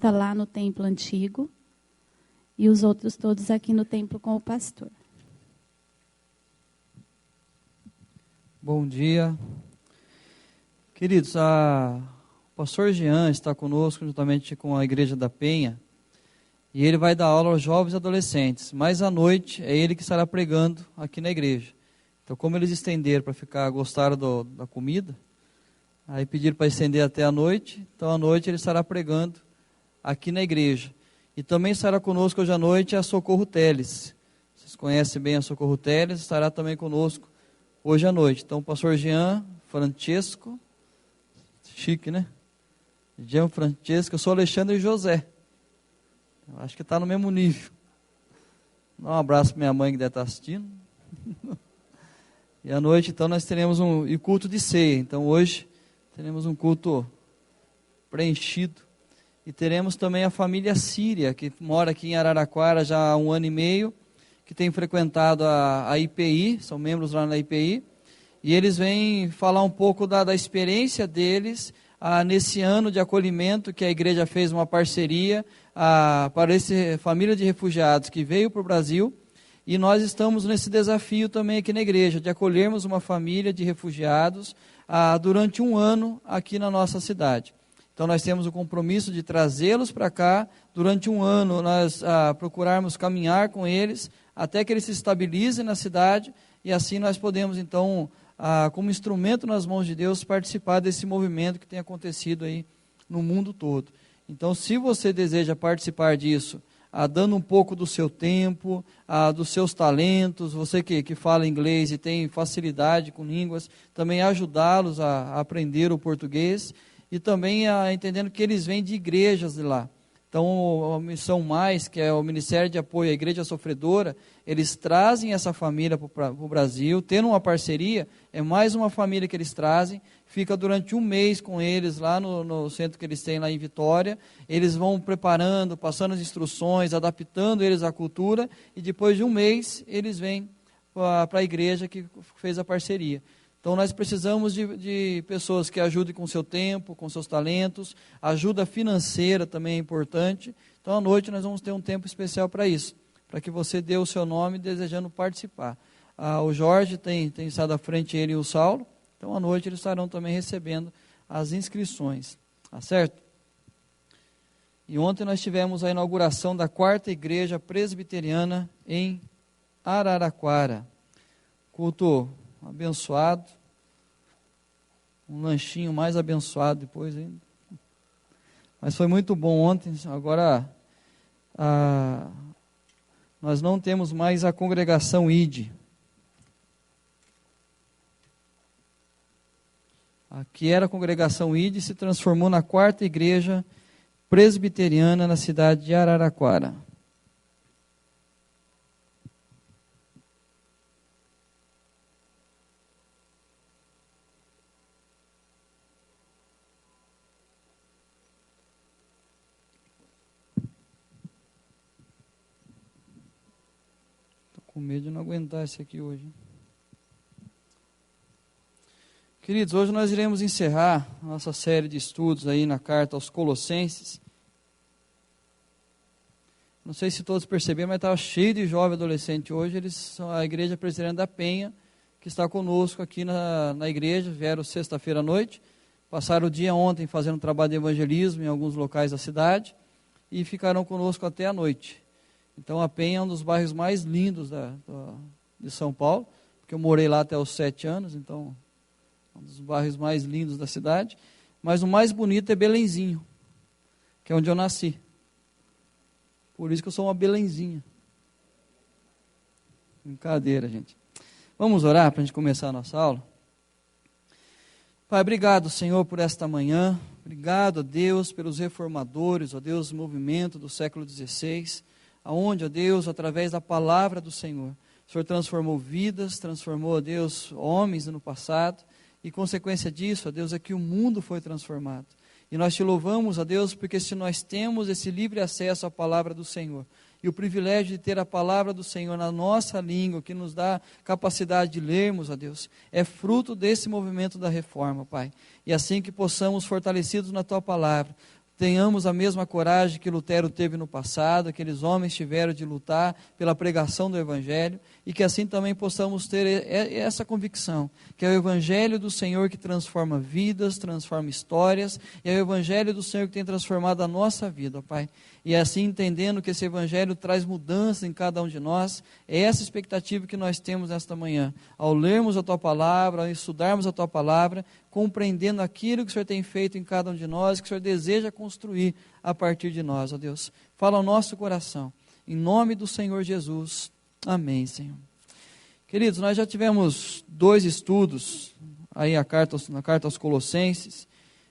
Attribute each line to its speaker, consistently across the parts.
Speaker 1: está lá no templo antigo e os outros todos aqui no templo com o pastor.
Speaker 2: Bom dia. Queridos, o pastor Jean está conosco juntamente com a Igreja da Penha e ele vai dar aula aos jovens e adolescentes, mas à noite é ele que estará pregando aqui na igreja. Então, como eles estenderam gostaram da comida, aí pediram para estender até a noite, então à noite ele estará pregando aqui na igreja. E também estará conosco hoje à noite a Socorro Teles. Vocês conhecem bem a Socorro Teles, estará também conosco hoje à noite. Então, o pastor Jean Francesco, chique, né? Jean Francesco, eu sou Alexandre José. Eu acho que está no mesmo nível. Dá um abraço para minha mãe que deve estar assistindo. E à noite, então, nós teremos um culto de ceia. Então, hoje, teremos um culto preenchido. E teremos também a família Síria, que mora aqui em Araraquara já há 1 ano e meio, que tem frequentado a IPI, são membros lá na IPI, e eles vêm falar um pouco da experiência deles nesse ano de acolhimento, que a igreja fez uma parceria para essa família de refugiados que veio para o Brasil, e nós estamos nesse desafio também aqui na igreja, de acolhermos uma família de refugiados durante 1 ano aqui na nossa cidade. Então nós temos o compromisso de trazê-los para cá, durante 1 ano nós procurarmos caminhar com eles, até que eles se estabilizem na cidade, e assim nós podemos então, como instrumento nas mãos de Deus, participar desse movimento que tem acontecido aí no mundo todo. Então, se você deseja participar disso, dando um pouco do seu tempo, dos seus talentos, você que fala inglês e tem facilidade com línguas, também ajudá-los a aprender o português, e também entendendo que eles vêm de igrejas de lá. Então, a Missão Mais, que é o Ministério de Apoio à Igreja Sofredora, eles trazem essa família para o Brasil, tendo uma parceria, é mais uma família que eles trazem, fica durante 1 mês com eles lá no centro que eles têm lá em Vitória, eles vão preparando, passando as instruções, adaptando eles à cultura, e depois de 1 mês, eles vêm para a igreja que fez a parceria. Então, nós precisamos de pessoas que ajudem com o seu tempo, com seus talentos, ajuda financeira também é importante. Então, à noite nós vamos ter um tempo especial para isso, para que você dê o seu nome desejando participar. O Jorge tem estado à frente, ele e o Saulo, então à noite eles estarão também recebendo as inscrições, tá certo? E ontem nós tivemos a inauguração da 4ª Igreja Presbiteriana em Araraquara. Culto abençoado, um lanchinho mais abençoado depois ainda. Mas foi muito bom ontem. Agora nós não temos mais a congregação ID. Aqui era a congregação ID, se transformou na 4ª Igreja Presbiteriana na cidade de Araraquara. Com medo de não aguentar esse aqui hoje. Queridos, hoje nós iremos encerrar a nossa série de estudos aí na carta aos Colossenses. Não sei se todos perceberam, mas estava cheio de jovem adolescente hoje. Eles são a Igreja Presbiteriana da Penha, que está conosco aqui na igreja. Vieram sexta-feira à noite, passaram o dia ontem fazendo um trabalho de evangelismo em alguns locais da cidade e ficarão conosco até a noite. Então, a Penha é um dos bairros mais lindos de São Paulo, porque eu morei lá até os 7 anos, então, é um dos bairros mais lindos da cidade. Mas o mais bonito é Belenzinho, que é onde eu nasci. Por isso que eu sou uma Belenzinha. Brincadeira, gente. Vamos orar para a gente começar a nossa aula? Pai, obrigado, Senhor, por esta manhã. Obrigado, a Deus, pelos reformadores, ó Deus, movimento do século XVI, aonde, ó Deus, através da palavra do Senhor, o Senhor transformou vidas, transformou, ó Deus, homens no passado, e consequência disso, ó Deus, é que o mundo foi transformado. E nós te louvamos, ó Deus, porque se nós temos esse livre acesso à palavra do Senhor, e o privilégio de ter a palavra do Senhor na nossa língua, que nos dá capacidade de lermos, ó Deus, é fruto desse movimento da reforma, Pai. E assim que possamos, fortalecidos na Tua palavra, tenhamos a mesma coragem que Lutero teve no passado, aqueles homens tiveram de lutar pela pregação do Evangelho, e que assim também possamos ter essa convicção, que é o Evangelho do Senhor que transforma vidas, transforma histórias, e é o Evangelho do Senhor que tem transformado a nossa vida, ó Pai. E assim, entendendo que esse Evangelho traz mudança em cada um de nós, é essa expectativa que nós temos nesta manhã, ao lermos a Tua Palavra, ao estudarmos a Tua Palavra, compreendendo aquilo que o Senhor tem feito em cada um de nós, que o Senhor deseja construir a partir de nós, ó Deus. Fala ao nosso coração, em nome do Senhor Jesus. Amém, Senhor. Queridos, nós já tivemos 2 estudos aí na carta aos Colossenses,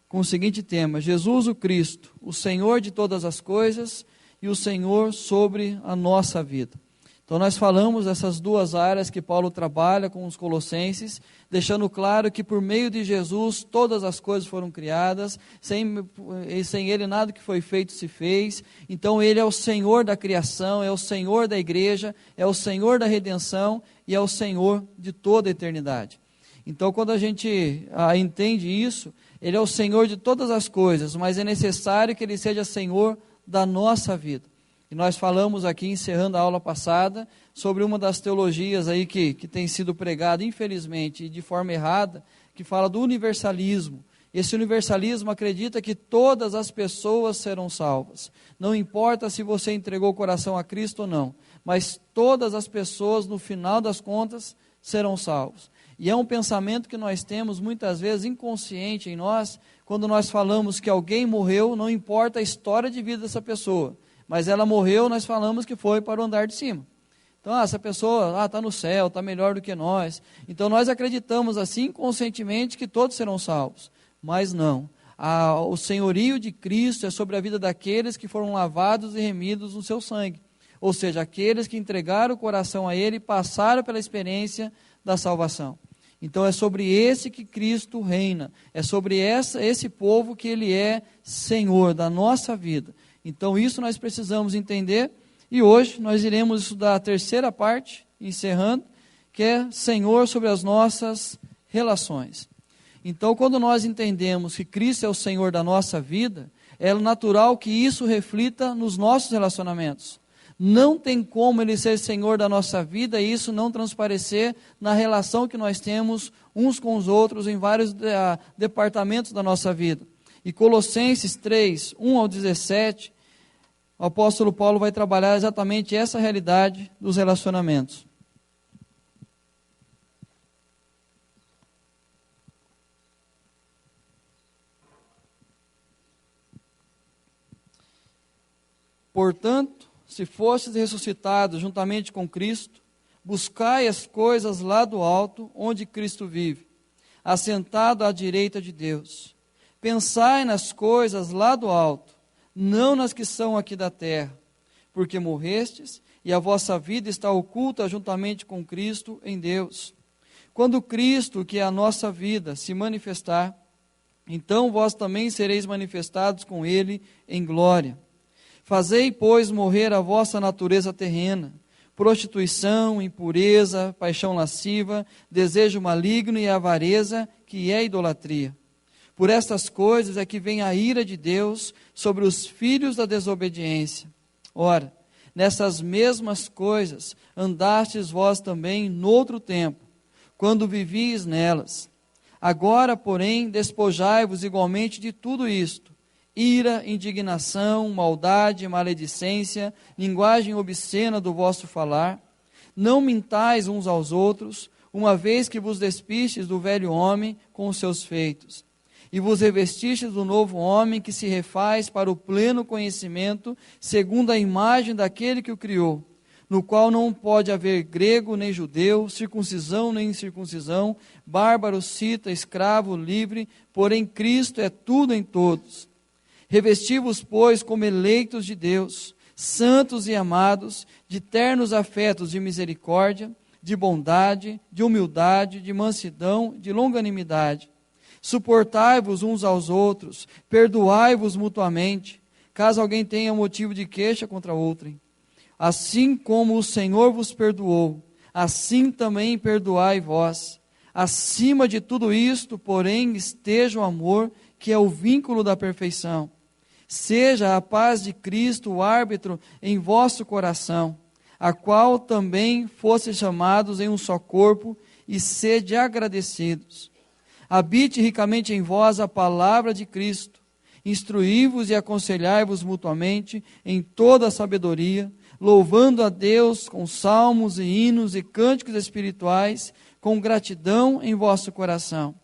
Speaker 2: com o seguinte tema: Jesus o Cristo, o Senhor de todas as coisas e o Senhor sobre a nossa vida. Então nós falamos dessas 2 áreas que Paulo trabalha com os Colossenses, deixando claro que por meio de Jesus todas as coisas foram criadas, sem Ele nada que foi feito se fez. Então Ele é o Senhor da criação, é o Senhor da igreja, é o Senhor da redenção e é o Senhor de toda a eternidade. Então quando a gente entende isso, Ele é o Senhor de todas as coisas, mas é necessário que Ele seja Senhor da nossa vida. E nós falamos aqui, encerrando a aula passada, sobre uma das teologias aí que tem sido pregada, infelizmente, e de forma errada, que fala do universalismo. Esse universalismo acredita que todas as pessoas serão salvas. Não importa se você entregou o coração a Cristo ou não, mas todas as pessoas, no final das contas, serão salvas. E é um pensamento que nós temos, muitas vezes, inconsciente em nós, quando nós falamos que alguém morreu, não importa a história de vida dessa pessoa, mas ela morreu, nós falamos que foi para o andar de cima. Então, essa pessoa está no céu, está melhor do que nós. Então, nós acreditamos assim, conscientemente, que todos serão salvos. Mas não. O senhorio de Cristo é sobre a vida daqueles que foram lavados e remidos no seu sangue. Ou seja, aqueles que entregaram o coração a Ele e passaram pela experiência da salvação. Então, é sobre esse que Cristo reina. É sobre esse povo que Ele é Senhor da nossa vida. Então isso nós precisamos entender, e hoje nós iremos estudar a 3ª parte, encerrando, que é Senhor sobre as nossas relações. Então quando nós entendemos que Cristo é o Senhor da nossa vida, é natural que isso reflita nos nossos relacionamentos. Não tem como Ele ser Senhor da nossa vida e isso não transparecer na relação que nós temos uns com os outros em vários departamentos da nossa vida. E Colossenses 3, 1 ao 17, o apóstolo Paulo vai trabalhar exatamente essa realidade dos relacionamentos. Portanto, se fostes ressuscitados juntamente com Cristo, buscai as coisas lá do alto, onde Cristo vive, assentado à direita de Deus. Pensai nas coisas lá do alto, não nas que são aqui da terra, porque morrestes e a vossa vida está oculta juntamente com Cristo em Deus. Quando Cristo, que é a nossa vida, se manifestar, então vós também sereis manifestados com Ele em glória. Fazei, pois, morrer a vossa natureza terrena, prostituição, impureza, paixão lasciva, desejo maligno e avareza, que é idolatria. Por estas coisas é que vem a ira de Deus sobre os filhos da desobediência. Ora, nessas mesmas coisas andastes vós também noutro tempo, quando vivíeis nelas. Agora, porém, despojai-vos igualmente de tudo isto: ira, indignação, maldade, maledicência, linguagem obscena do vosso falar. Não mintais uns aos outros, uma vez que vos despistes do velho homem com os seus feitos, e vos revestistes do novo homem que se refaz para o pleno conhecimento, segundo a imagem daquele que o criou, no qual não pode haver grego nem judeu, circuncisão nem incircuncisão, bárbaro, cita, escravo, livre, porém Cristo é tudo em todos. Revesti-vos, pois, como eleitos de Deus, santos e amados, de ternos afetos de misericórdia, de bondade, de humildade, de mansidão, de longanimidade. Suportai-vos uns aos outros, perdoai-vos mutuamente, caso alguém tenha motivo de queixa contra outrem. Assim como o Senhor vos perdoou, assim também perdoai vós. Acima de tudo isto, porém, esteja o amor, que é o vínculo da perfeição. Seja a paz de Cristo o árbitro em vosso coração, a qual também fosse chamados em um só corpo, e sede agradecidos. Habite ricamente em vós a palavra de Cristo, instruí-vos e aconselhai-vos mutuamente em toda a sabedoria, louvando a Deus com salmos e hinos e cânticos espirituais, com gratidão em vosso coração.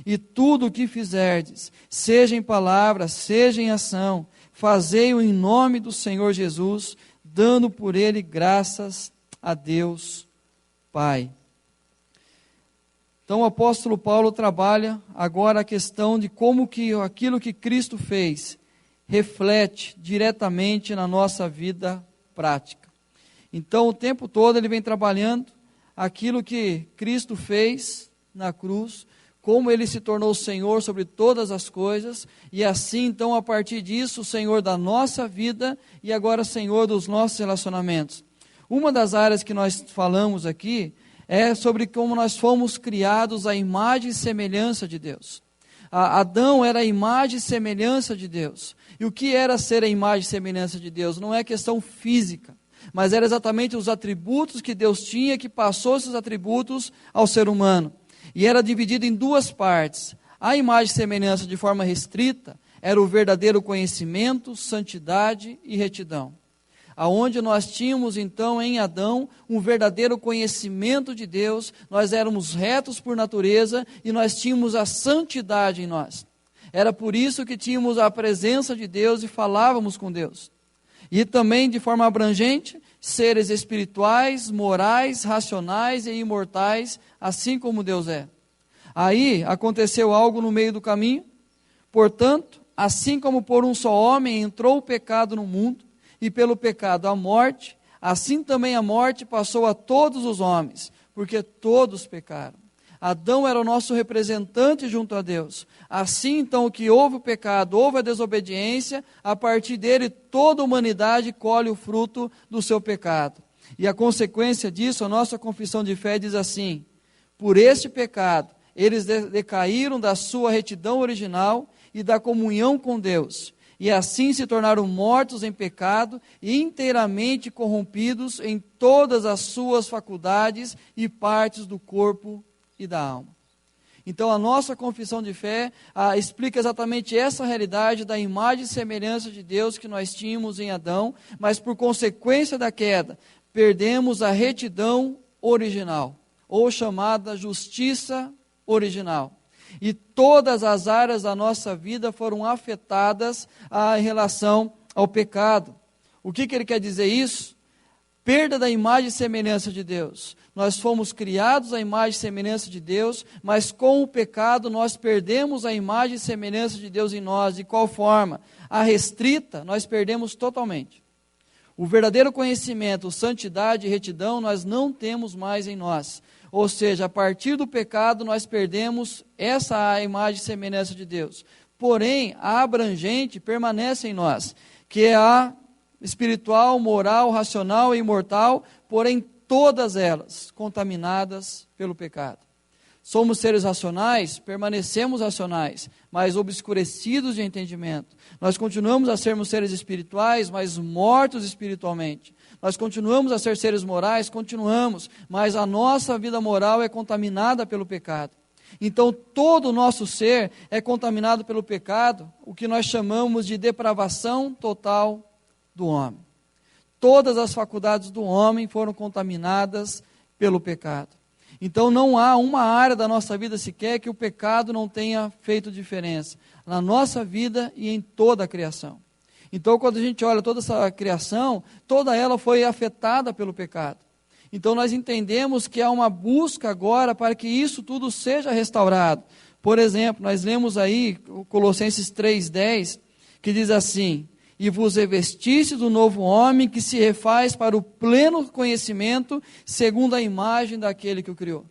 Speaker 2: E tudo o que fizerdes, seja em palavra, seja em ação, fazei-o em nome do Senhor Jesus, dando por ele graças a Deus Pai. Então o apóstolo Paulo trabalha agora a questão de como que aquilo que Cristo fez reflete diretamente na nossa vida prática. Então o tempo todo ele vem trabalhando aquilo que Cristo fez na cruz, como ele se tornou Senhor sobre todas as coisas, e assim então a partir disso, Senhor da nossa vida e agora Senhor dos nossos relacionamentos. Uma das áreas que nós falamos aqui é sobre como nós fomos criados à imagem e semelhança de Deus. Adão era a imagem e semelhança de Deus. E o que era ser a imagem e semelhança de Deus? Não é questão física, mas era exatamente os atributos que Deus tinha, que passou esses atributos ao ser humano. E era dividido em duas partes. A imagem e semelhança de forma restrita era o verdadeiro conhecimento, santidade e retidão. Aonde nós tínhamos então em Adão um verdadeiro conhecimento de Deus, nós éramos retos por natureza e nós tínhamos a santidade em nós. Era por isso que tínhamos a presença de Deus e falávamos com Deus. E também de forma abrangente, seres espirituais, morais, racionais e imortais, assim como Deus é. Aí aconteceu algo no meio do caminho. Portanto, assim como por um só homem entrou o pecado no mundo, e pelo pecado a morte, assim também a morte passou a todos os homens, porque todos pecaram. Adão era o nosso representante junto a Deus. Assim, então, que houve o pecado, houve a desobediência, a partir dele toda a humanidade colhe o fruto do seu pecado. E a consequência disso, a nossa confissão de fé diz assim: por este pecado, eles decaíram da sua retidão original e da comunhão com Deus, e assim se tornaram mortos em pecado e inteiramente corrompidos em todas as suas faculdades e partes do corpo e da alma. Então a nossa confissão de fé explica exatamente essa realidade da imagem e semelhança de Deus que nós tínhamos em Adão, mas por consequência da queda, perdemos a retidão original, ou chamada justiça original. E todas as áreas da nossa vida foram afetadas em relação ao pecado. O que ele quer dizer isso? Perda da imagem e semelhança de Deus. Nós fomos criados à imagem e semelhança de Deus, mas com o pecado nós perdemos a imagem e semelhança de Deus em nós. De qual forma? A restrita nós perdemos totalmente. O verdadeiro conhecimento, santidade e retidão nós não temos mais em nós. Ou seja, a partir do pecado nós perdemos essa imagem e semelhança de Deus. Porém, a abrangente permanece em nós, que é a espiritual, moral, racional e imortal, porém todas elas contaminadas pelo pecado. Somos seres racionais, permanecemos racionais, mas obscurecidos de entendimento. Nós continuamos a sermos seres espirituais, mas mortos espiritualmente. Nós continuamos a ser seres morais, continuamos, mas a nossa vida moral é contaminada pelo pecado. Então todo o nosso ser é contaminado pelo pecado, o que nós chamamos de depravação total do homem. Todas as faculdades do homem foram contaminadas pelo pecado. Então não há uma área da nossa vida sequer que o pecado não tenha feito diferença, na nossa vida e em toda a criação. Então quando a gente olha toda essa criação, toda ela foi afetada pelo pecado. Então nós entendemos que há uma busca agora para que isso tudo seja restaurado. Por exemplo, nós lemos aí Colossenses 3,10, que diz assim: e vos revestiste do novo homem que se refaz para o pleno conhecimento, segundo a imagem daquele que o criou.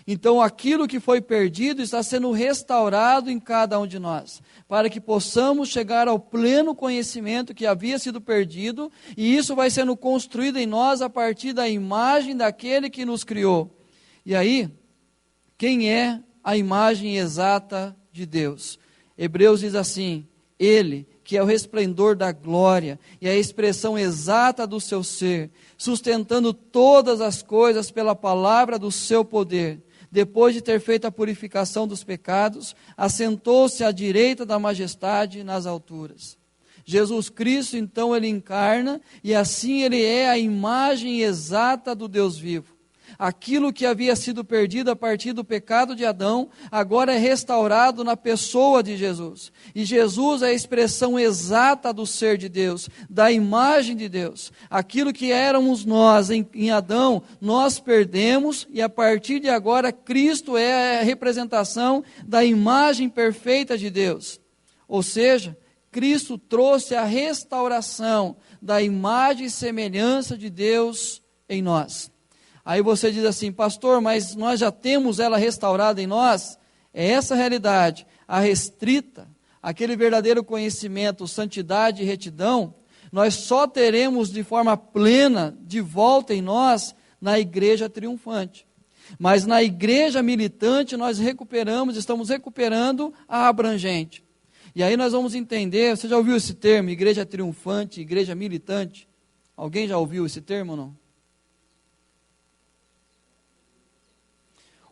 Speaker 2: Então aquilo que foi perdido está sendo restaurado em cada um de nós, para que possamos chegar ao pleno conhecimento que havia sido perdido, e isso vai sendo construído em nós a partir da imagem daquele que nos criou. E aí, quem é a imagem exata de Deus? Hebreus diz assim: ele que é o resplendor da glória e a expressão exata do seu ser, sustentando todas as coisas pela palavra do seu poder. Depois de ter feito a purificação dos pecados, assentou-se à direita da majestade nas alturas. Jesus Cristo, então, ele encarna e assim ele é a imagem exata do Deus vivo. Aquilo que havia sido perdido a partir do pecado de Adão, agora é restaurado na pessoa de Jesus. E Jesus é a expressão exata do ser de Deus, da imagem de Deus. Aquilo que éramos nós em Adão, nós perdemos, e a partir de agora, Cristo é a representação da imagem perfeita de Deus. Ou seja, Cristo trouxe a restauração da imagem e semelhança de Deus em nós. Aí você diz assim, pastor, mas nós já temos ela restaurada em nós? É essa a realidade, a restrita, aquele verdadeiro conhecimento, santidade e retidão, nós só teremos de forma plena de volta em nós na igreja triunfante. Mas na igreja militante nós estamos recuperando a abrangente. E aí nós vamos entender, você já ouviu esse termo, igreja triunfante, igreja militante? Alguém já ouviu esse termo ou não?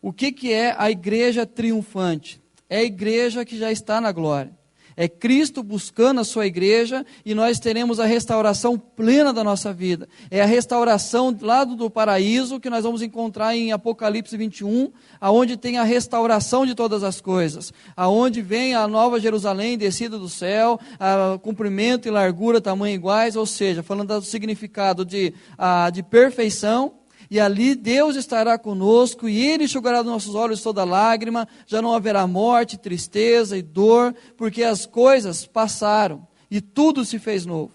Speaker 2: O que é a igreja triunfante? É a igreja que já está na glória. É Cristo buscando a sua igreja e nós teremos a restauração plena da nossa vida. É a restauração do lado do paraíso que nós vamos encontrar em Apocalipse 21, aonde tem a restauração de todas as coisas. Aonde vem a nova Jerusalém descida do céu, a comprimento e largura tamanho iguais, ou seja, falando do significado de perfeição. E ali Deus estará conosco, e Ele enxugará dos nossos olhos toda lágrima, já não haverá morte, tristeza e dor, porque as coisas passaram, e tudo se fez novo.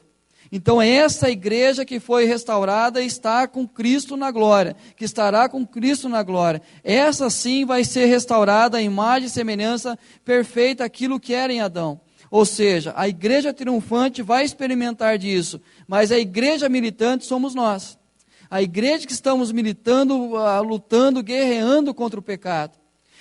Speaker 2: Então essa igreja que foi restaurada está com Cristo na glória, que estará com Cristo na glória. Essa sim vai ser restaurada a imagem e semelhança perfeita, aquilo que era em Adão. Ou seja, a igreja triunfante vai experimentar disso, mas a igreja militante somos nós. A igreja que estamos militando, lutando, guerreando contra o pecado.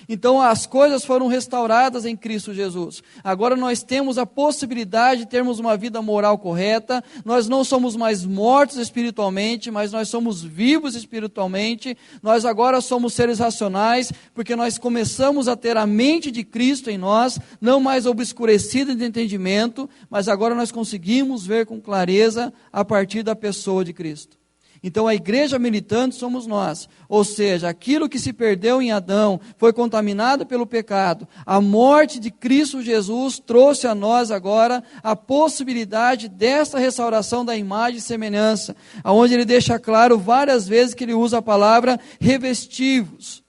Speaker 2: Então as coisas foram restauradas em Cristo Jesus. Agora nós temos a possibilidade de termos uma vida moral correta. Nós não somos mais mortos espiritualmente, mas nós somos vivos espiritualmente. Nós agora somos seres racionais, porque nós começamos a ter a mente de Cristo em nós, não mais obscurecida de entendimento, mas agora nós conseguimos ver com clareza a partir da pessoa de Cristo. Então a igreja militante somos nós, ou seja, aquilo que se perdeu em Adão foi contaminado pelo pecado. A morte de Cristo Jesus trouxe a nós agora a possibilidade dessa restauração da imagem e semelhança, onde ele deixa claro várias vezes que ele usa a palavra revestivos,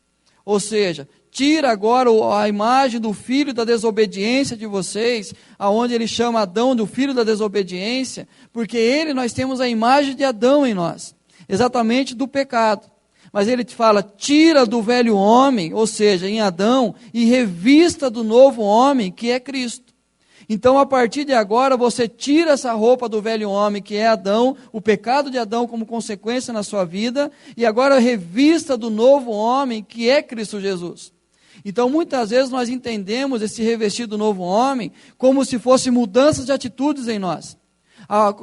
Speaker 2: ou seja, tira agora a imagem do filho da desobediência de vocês, aonde ele chama Adão do filho da desobediência, porque nós temos a imagem de Adão em nós. Exatamente do pecado, mas ele te fala, tira do velho homem, ou seja, em Adão, e revista do novo homem, que é Cristo. Então a partir de agora você tira essa roupa do velho homem, que é Adão, o pecado de Adão como consequência na sua vida, e agora revista do novo homem, que é Cristo Jesus. Então muitas vezes nós entendemos esse revestir do novo homem como se fosse mudanças de atitudes em nós.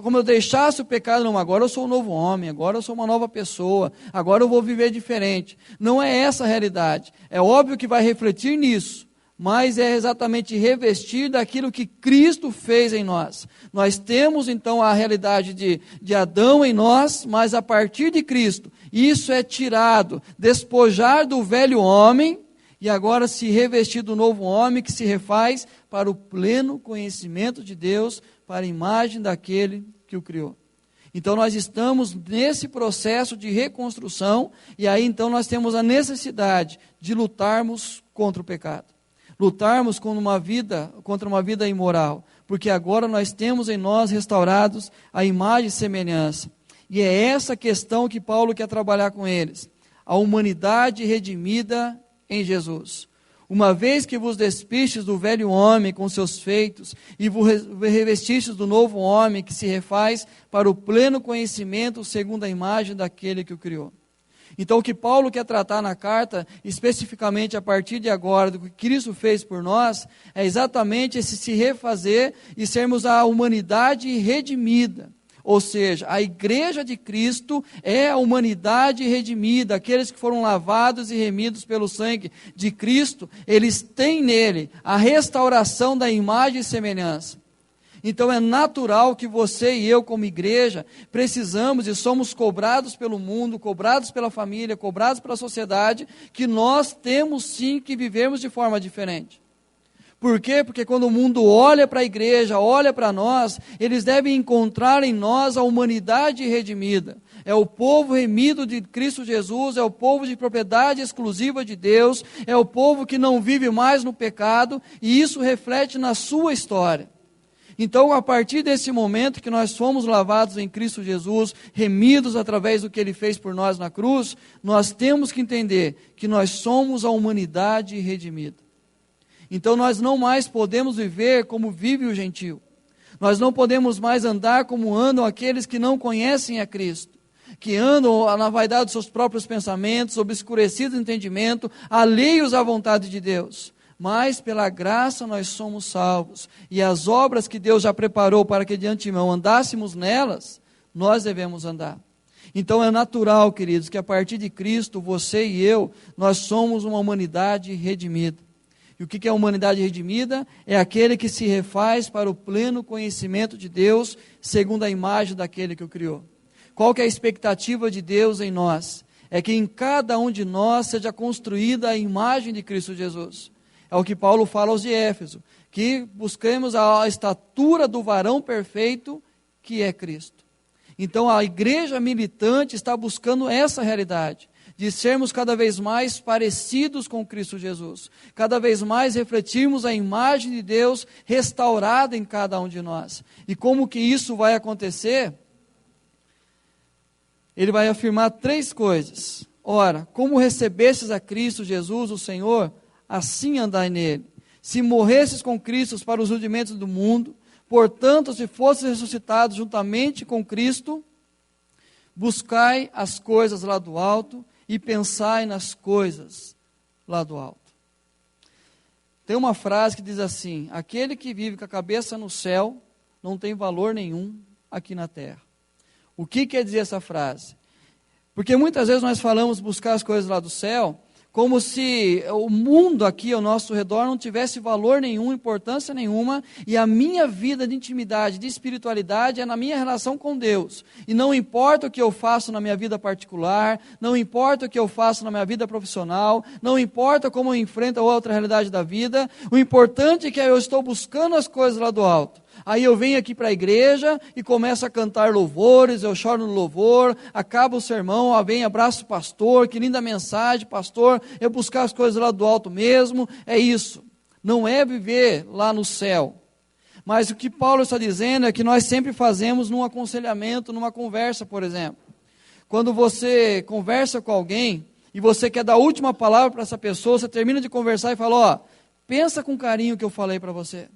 Speaker 2: Como eu deixasse o pecado, não, agora eu sou um novo homem, agora eu sou uma nova pessoa, agora eu vou viver diferente. Não é essa a realidade. É óbvio que vai refletir nisso, mas é exatamente revestir daquilo que Cristo fez em nós. Nós temos então a realidade de Adão em nós, mas a partir de Cristo, isso é tirado, despojar do velho homem, e agora se revestir do novo homem que se refaz para o pleno conhecimento de Deus, para a imagem daquele que o criou. Então nós estamos nesse processo de reconstrução, e aí então nós temos a necessidade de lutarmos contra o pecado. Lutarmos contra uma vida imoral, porque agora nós temos em nós restaurados a imagem e semelhança. E é essa questão que Paulo quer trabalhar com eles. A humanidade redimida em Jesus. Uma vez que vos despistes do velho homem com seus feitos, e vos revestistes do novo homem que se refaz para o pleno conhecimento segundo a imagem daquele que o criou. Então, o que Paulo quer tratar na carta, especificamente a partir de agora, do que Cristo fez por nós, é exatamente esse se refazer e sermos a humanidade redimida. Ou seja, a igreja de Cristo é a humanidade redimida, aqueles que foram lavados e remidos pelo sangue de Cristo, eles têm nele a restauração da imagem e semelhança. Então é natural que você e eu, como igreja, precisamos e somos cobrados pelo mundo, cobrados pela família, cobrados pela sociedade, que nós temos sim que vivermos de forma diferente. Por quê? Porque quando o mundo olha para a igreja, olha para nós, eles devem encontrar em nós a humanidade redimida. É o povo remido de Cristo Jesus, é o povo de propriedade exclusiva de Deus, é o povo que não vive mais no pecado, e isso reflete na sua história. Então, a partir desse momento que nós fomos lavados em Cristo Jesus, remidos através do que Ele fez por nós na cruz, nós temos que entender que nós somos a humanidade redimida. Então, nós não mais podemos viver como vive o gentio. Nós não podemos mais andar como andam aqueles que não conhecem a Cristo, que andam na vaidade dos seus próprios pensamentos, obscurecidos de entendimento, alheios à vontade de Deus. Mas pela graça nós somos salvos, e as obras que Deus já preparou para que de antemão andássemos nelas, nós devemos andar. Então é natural, queridos, que a partir de Cristo, você e eu, nós somos uma humanidade redimida. E o que é a humanidade redimida? É aquele que se refaz para o pleno conhecimento de Deus, segundo a imagem daquele que o criou. Qual que é a expectativa de Deus em nós? É que em cada um de nós seja construída a imagem de Cristo Jesus. É o que Paulo fala aos de Éfeso, que busquemos a estatura do varão perfeito, que é Cristo. Então a igreja militante está buscando essa realidade, de sermos cada vez mais parecidos com Cristo Jesus, cada vez mais refletirmos a imagem de Deus restaurada em cada um de nós. E como que isso vai acontecer? Ele vai afirmar 3 coisas. Ora, como recebestes a Cristo Jesus, o Senhor, assim andai nele. Se morresses com Cristo para os rudimentos do mundo, portanto, se fosses ressuscitados juntamente com Cristo, buscai as coisas lá do alto e pensai nas coisas lá do alto. Tem uma frase que diz assim: aquele que vive com a cabeça no céu não tem valor nenhum aqui na terra. O que quer dizer essa frase? Porque muitas vezes nós falamos buscar as coisas lá do céu, como se o mundo aqui ao nosso redor não tivesse valor nenhum, importância nenhuma, e a minha vida de intimidade, de espiritualidade é na minha relação com Deus. E não importa o que eu faço na minha vida particular, não importa o que eu faço na minha vida profissional, não importa como eu enfrento a outra realidade da vida, o importante é que eu estou buscando as coisas lá do alto. Aí eu venho aqui para a igreja e começo a cantar louvores, eu choro no louvor, acaba o sermão, vem, abraço o pastor, que linda mensagem, pastor, eu buscar as coisas lá do alto mesmo, é isso. Não é viver lá no céu. Mas o que Paulo está dizendo é que nós sempre fazemos num aconselhamento, numa conversa, por exemplo. Quando você conversa com alguém e você quer dar a última palavra para essa pessoa, você termina de conversar e fala, ó, pensa com carinho o que eu falei para você.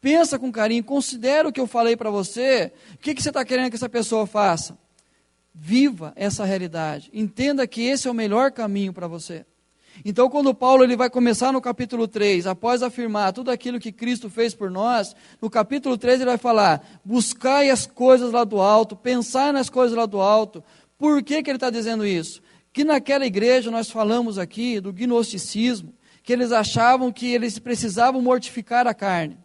Speaker 2: Pensa com carinho, considera o que eu falei para você, o que você está querendo que essa pessoa faça? Viva essa realidade, entenda que esse é o melhor caminho para você. Então quando Paulo ele vai começar no capítulo 3, após afirmar tudo aquilo que Cristo fez por nós, no capítulo 3 ele vai falar, buscai as coisas lá do alto, pensai nas coisas lá do alto. Por que ele está dizendo isso? Que naquela igreja nós falamos aqui do gnosticismo, que eles achavam que eles precisavam mortificar a carne.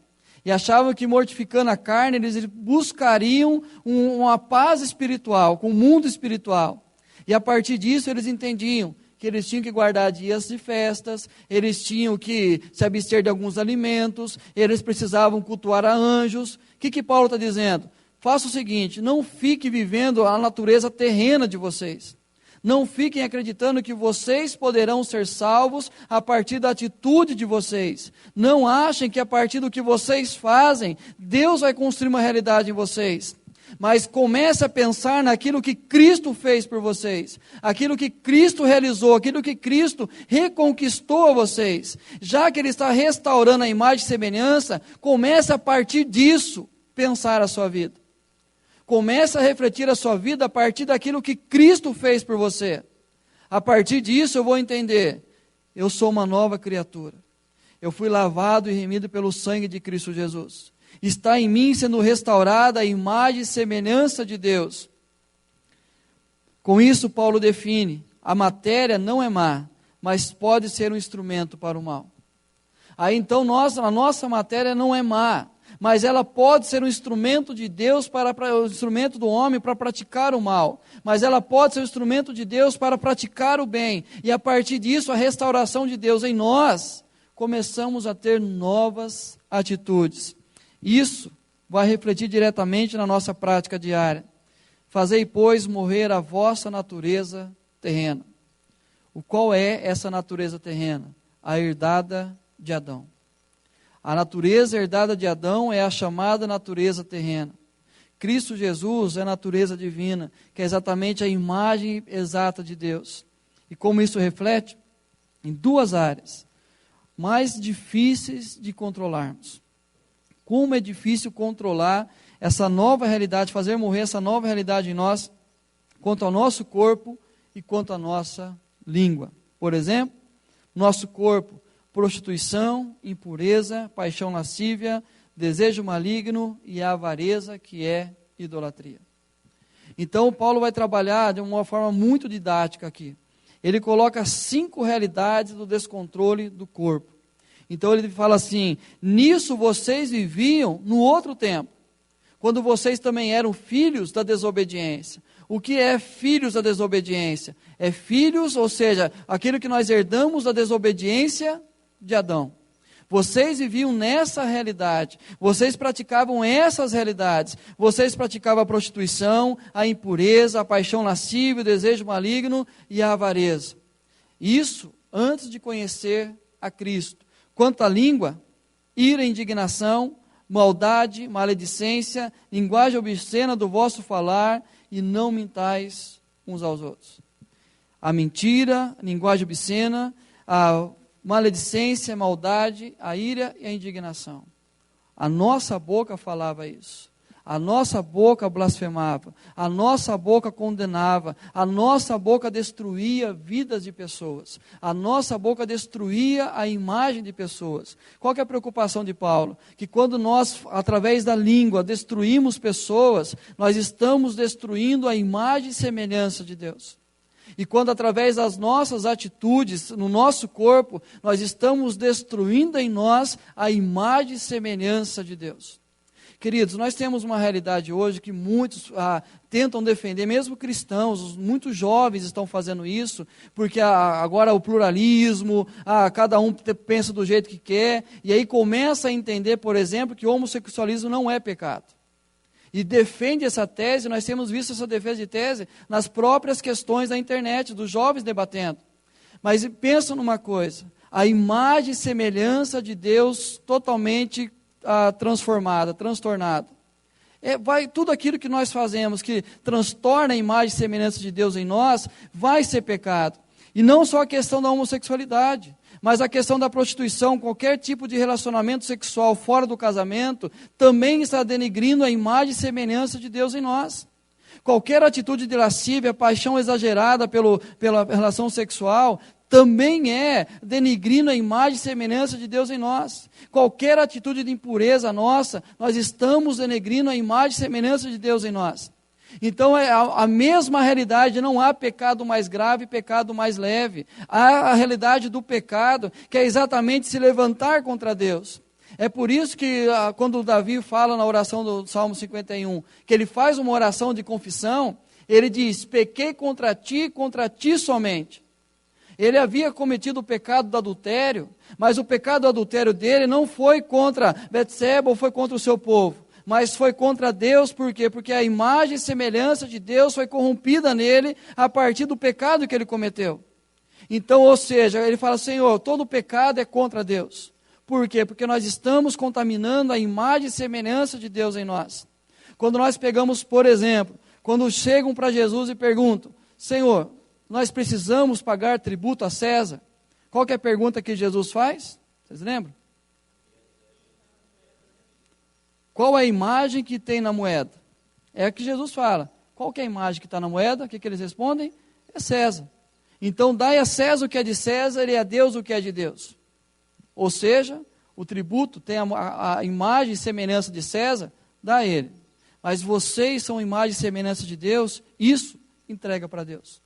Speaker 2: E achavam que mortificando a carne, eles buscariam uma paz espiritual, com o mundo espiritual. E a partir disso, eles entendiam que eles tinham que guardar dias de festas, eles tinham que se abster de alguns alimentos, eles precisavam cultuar a anjos. O que Paulo está dizendo? Faça o seguinte, não fique vivendo a natureza terrena de vocês. Não fiquem acreditando que vocês poderão ser salvos a partir da atitude de vocês. Não achem que a partir do que vocês fazem, Deus vai construir uma realidade em vocês. Mas comece a pensar naquilo que Cristo fez por vocês. Aquilo que Cristo realizou, aquilo que Cristo reconquistou a vocês. Já que Ele está restaurando a imagem e semelhança, comece a partir disso pensar a sua vida. Comece a refletir a sua vida a partir daquilo que Cristo fez por você. A partir disso eu vou entender, eu sou uma nova criatura. Eu fui lavado e remido pelo sangue de Cristo Jesus. Está em mim sendo restaurada a imagem e semelhança de Deus. Com isso Paulo define, a matéria não é má, mas pode ser um instrumento para o mal. Aí então a nossa matéria não é má, mas ela pode ser um instrumento de Deus, um instrumento do homem para praticar o mal. Mas ela pode ser um instrumento de Deus para praticar o bem. E a partir disso, a restauração de Deus em nós, começamos a ter novas atitudes. Isso vai refletir diretamente na nossa prática diária. Fazei, pois, morrer a vossa natureza terrena. Qual é essa natureza terrena? A herdada de Adão. A natureza herdada de Adão é a chamada natureza terrena. Cristo Jesus é a natureza divina, que é exatamente a imagem exata de Deus. E como isso reflete? Em duas áreas mais difíceis de controlarmos. Como é difícil controlar essa nova realidade, fazer morrer essa nova realidade em nós, quanto ao nosso corpo e quanto à nossa língua. Por exemplo, nosso corpo, prostituição, impureza, paixão lascívia, desejo maligno e a avareza, que é idolatria. Então, Paulo vai trabalhar de uma forma muito didática aqui. Ele coloca 5 realidades do descontrole do corpo. Então, ele fala assim, nisso vocês viviam no outro tempo, quando vocês também eram filhos da desobediência. O que é filhos da desobediência? É filhos, ou seja, aquilo que nós herdamos da desobediência de Adão. Vocês viviam nessa realidade, vocês praticavam essas realidades, vocês praticavam a prostituição, a impureza, a paixão lascívia, o desejo maligno e a avareza. Isso antes de conhecer a Cristo. Quanto à língua, ira, indignação, maldade, maledicência, linguagem obscena do vosso falar, e não mintais uns aos outros. A mentira, a linguagem obscena, a maledicência, a maldade, a ira e a indignação. A nossa boca falava isso. A nossa boca blasfemava. A nossa boca condenava. A nossa boca destruía vidas de pessoas. A nossa boca destruía a imagem de pessoas. Qual que é a preocupação de Paulo? Que quando nós, através da língua, destruímos pessoas, nós estamos destruindo a imagem e semelhança de Deus. E quando através das nossas atitudes, no nosso corpo, nós estamos destruindo em nós a imagem e semelhança de Deus. Queridos, nós temos uma realidade hoje que muitos tentam defender, mesmo cristãos, muitos jovens estão fazendo isso, porque agora o pluralismo, cada um pensa do jeito que quer, e aí começa a entender, por exemplo, que o homossexualismo não é pecado. E defende essa tese, nós temos visto essa defesa de tese nas próprias questões da internet, dos jovens debatendo. Mas pensa numa coisa, a imagem e semelhança de Deus totalmente transformada, transtornada. Tudo aquilo que nós fazemos, que transtorna a imagem e semelhança de Deus em nós, vai ser pecado. E não só a questão da homossexualidade, mas a questão da prostituição, qualquer tipo de relacionamento sexual fora do casamento, também está denegrindo a imagem e semelhança de Deus em nós. Qualquer atitude de lascívia, paixão exagerada pela relação sexual, também é denegrindo a imagem e semelhança de Deus em nós. Qualquer atitude de impureza nossa, nós estamos denegrindo a imagem e semelhança de Deus em nós. Então é a mesma realidade, não há pecado mais grave e pecado mais leve. Há a realidade do pecado, que é exatamente se levantar contra Deus. É por isso que quando Davi fala na oração do Salmo 51, que ele faz uma oração de confissão, ele diz, pequei contra ti somente. Ele havia cometido o pecado do adultério, mas o pecado do adultério dele não foi contra Betseba ou foi contra o seu povo, mas foi contra Deus. Por quê? Porque a imagem e semelhança de Deus foi corrompida nele a partir do pecado que ele cometeu. Então, ou seja, ele fala, Senhor, todo pecado é contra Deus. Por quê? Porque nós estamos contaminando a imagem e semelhança de Deus em nós. Quando nós pegamos, por exemplo, quando chegam para Jesus e perguntam, Senhor, nós precisamos pagar tributo a César? Qual que é a pergunta que Jesus faz? Vocês lembram? Qual é a imagem que tem na moeda? É a que Jesus fala. Qual que é a imagem que está na moeda? O que eles respondem? É César. Então dai a César o que é de César e a Deus o que é de Deus. Ou seja, o tributo tem a imagem e semelhança de César, dá a ele. Mas vocês são imagem e semelhança de Deus, isso entrega para Deus.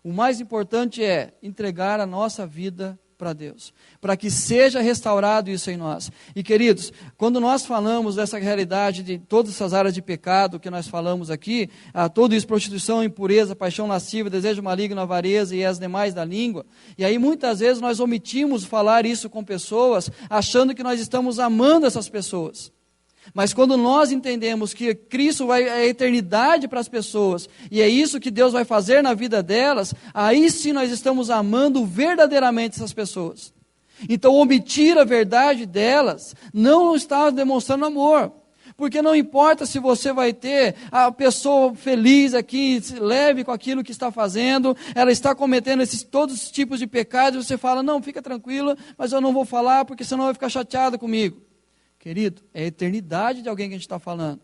Speaker 2: O mais importante é entregar a nossa vida para Deus, para que seja restaurado isso em nós. E queridos, quando nós falamos dessa realidade de todas essas áreas de pecado que nós falamos aqui, tudo isso, prostituição, impureza, paixão lasciva, desejo maligno, avareza e as demais da língua, e aí muitas vezes nós omitimos falar isso com pessoas, achando que nós estamos amando essas pessoas. Mas quando nós entendemos que Cristo é a eternidade para as pessoas, e é isso que Deus vai fazer na vida delas, aí sim nós estamos amando verdadeiramente essas pessoas. Então omitir a verdade delas não está demonstrando amor. Porque não importa se você vai ter a pessoa feliz aqui, leve com aquilo que está fazendo, ela está cometendo todos esses tipos de pecados, e você fala, não, fica tranquila, mas eu não vou falar porque senão vai ficar chateada comigo. Querido, é a eternidade de alguém que a gente está falando.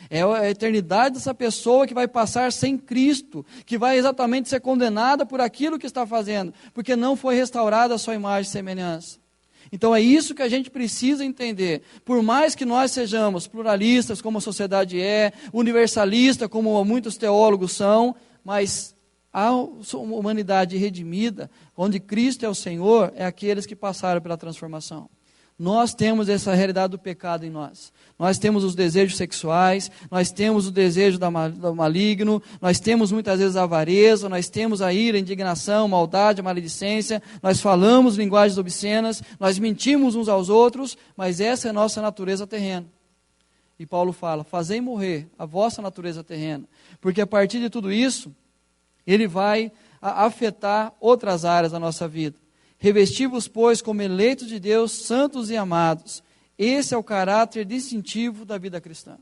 Speaker 2: É a eternidade dessa pessoa que vai passar sem Cristo, que vai exatamente ser condenada por aquilo que está fazendo, porque não foi restaurada a sua imagem e semelhança. Então é isso que a gente precisa entender. Por mais que nós sejamos pluralistas, como a sociedade é, universalista, como muitos teólogos são, mas a humanidade redimida, onde Cristo é o Senhor, é aqueles que passaram pela transformação. Nós temos essa realidade do pecado em nós. Nós temos os desejos sexuais, nós temos o desejo do maligno, nós temos muitas vezes a avareza, nós temos a ira, a indignação, a maldade, a maledicência, nós falamos linguagens obscenas, nós mentimos uns aos outros, mas essa é a nossa natureza terrena. E Paulo fala, fazei morrer a vossa natureza terrena, porque a partir de tudo isso, ele vai afetar outras áreas da nossa vida. Revesti-vos, pois, como eleitos de Deus, santos e amados. Esse é o caráter distintivo da vida cristã.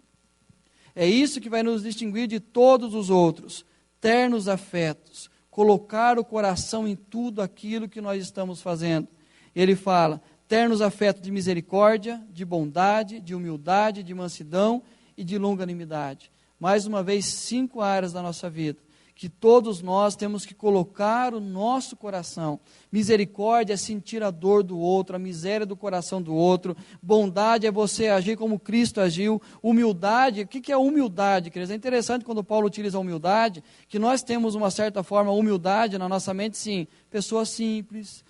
Speaker 2: É isso que vai nos distinguir de todos os outros. Ternos afetos. Colocar o coração em tudo aquilo que nós estamos fazendo. Ele fala, ternos afetos de misericórdia, de bondade, de humildade, de mansidão e de longanimidade. Mais uma vez, 5 áreas da nossa vida. Que todos nós temos que colocar o nosso coração. Misericórdia é sentir a dor do outro, a miséria do coração do outro. Bondade é você agir como Cristo agiu. Humildade, o que é humildade, queridos? É interessante quando Paulo utiliza a humildade, que nós temos uma certa forma, humildade na nossa mente, sim. Pessoa simples,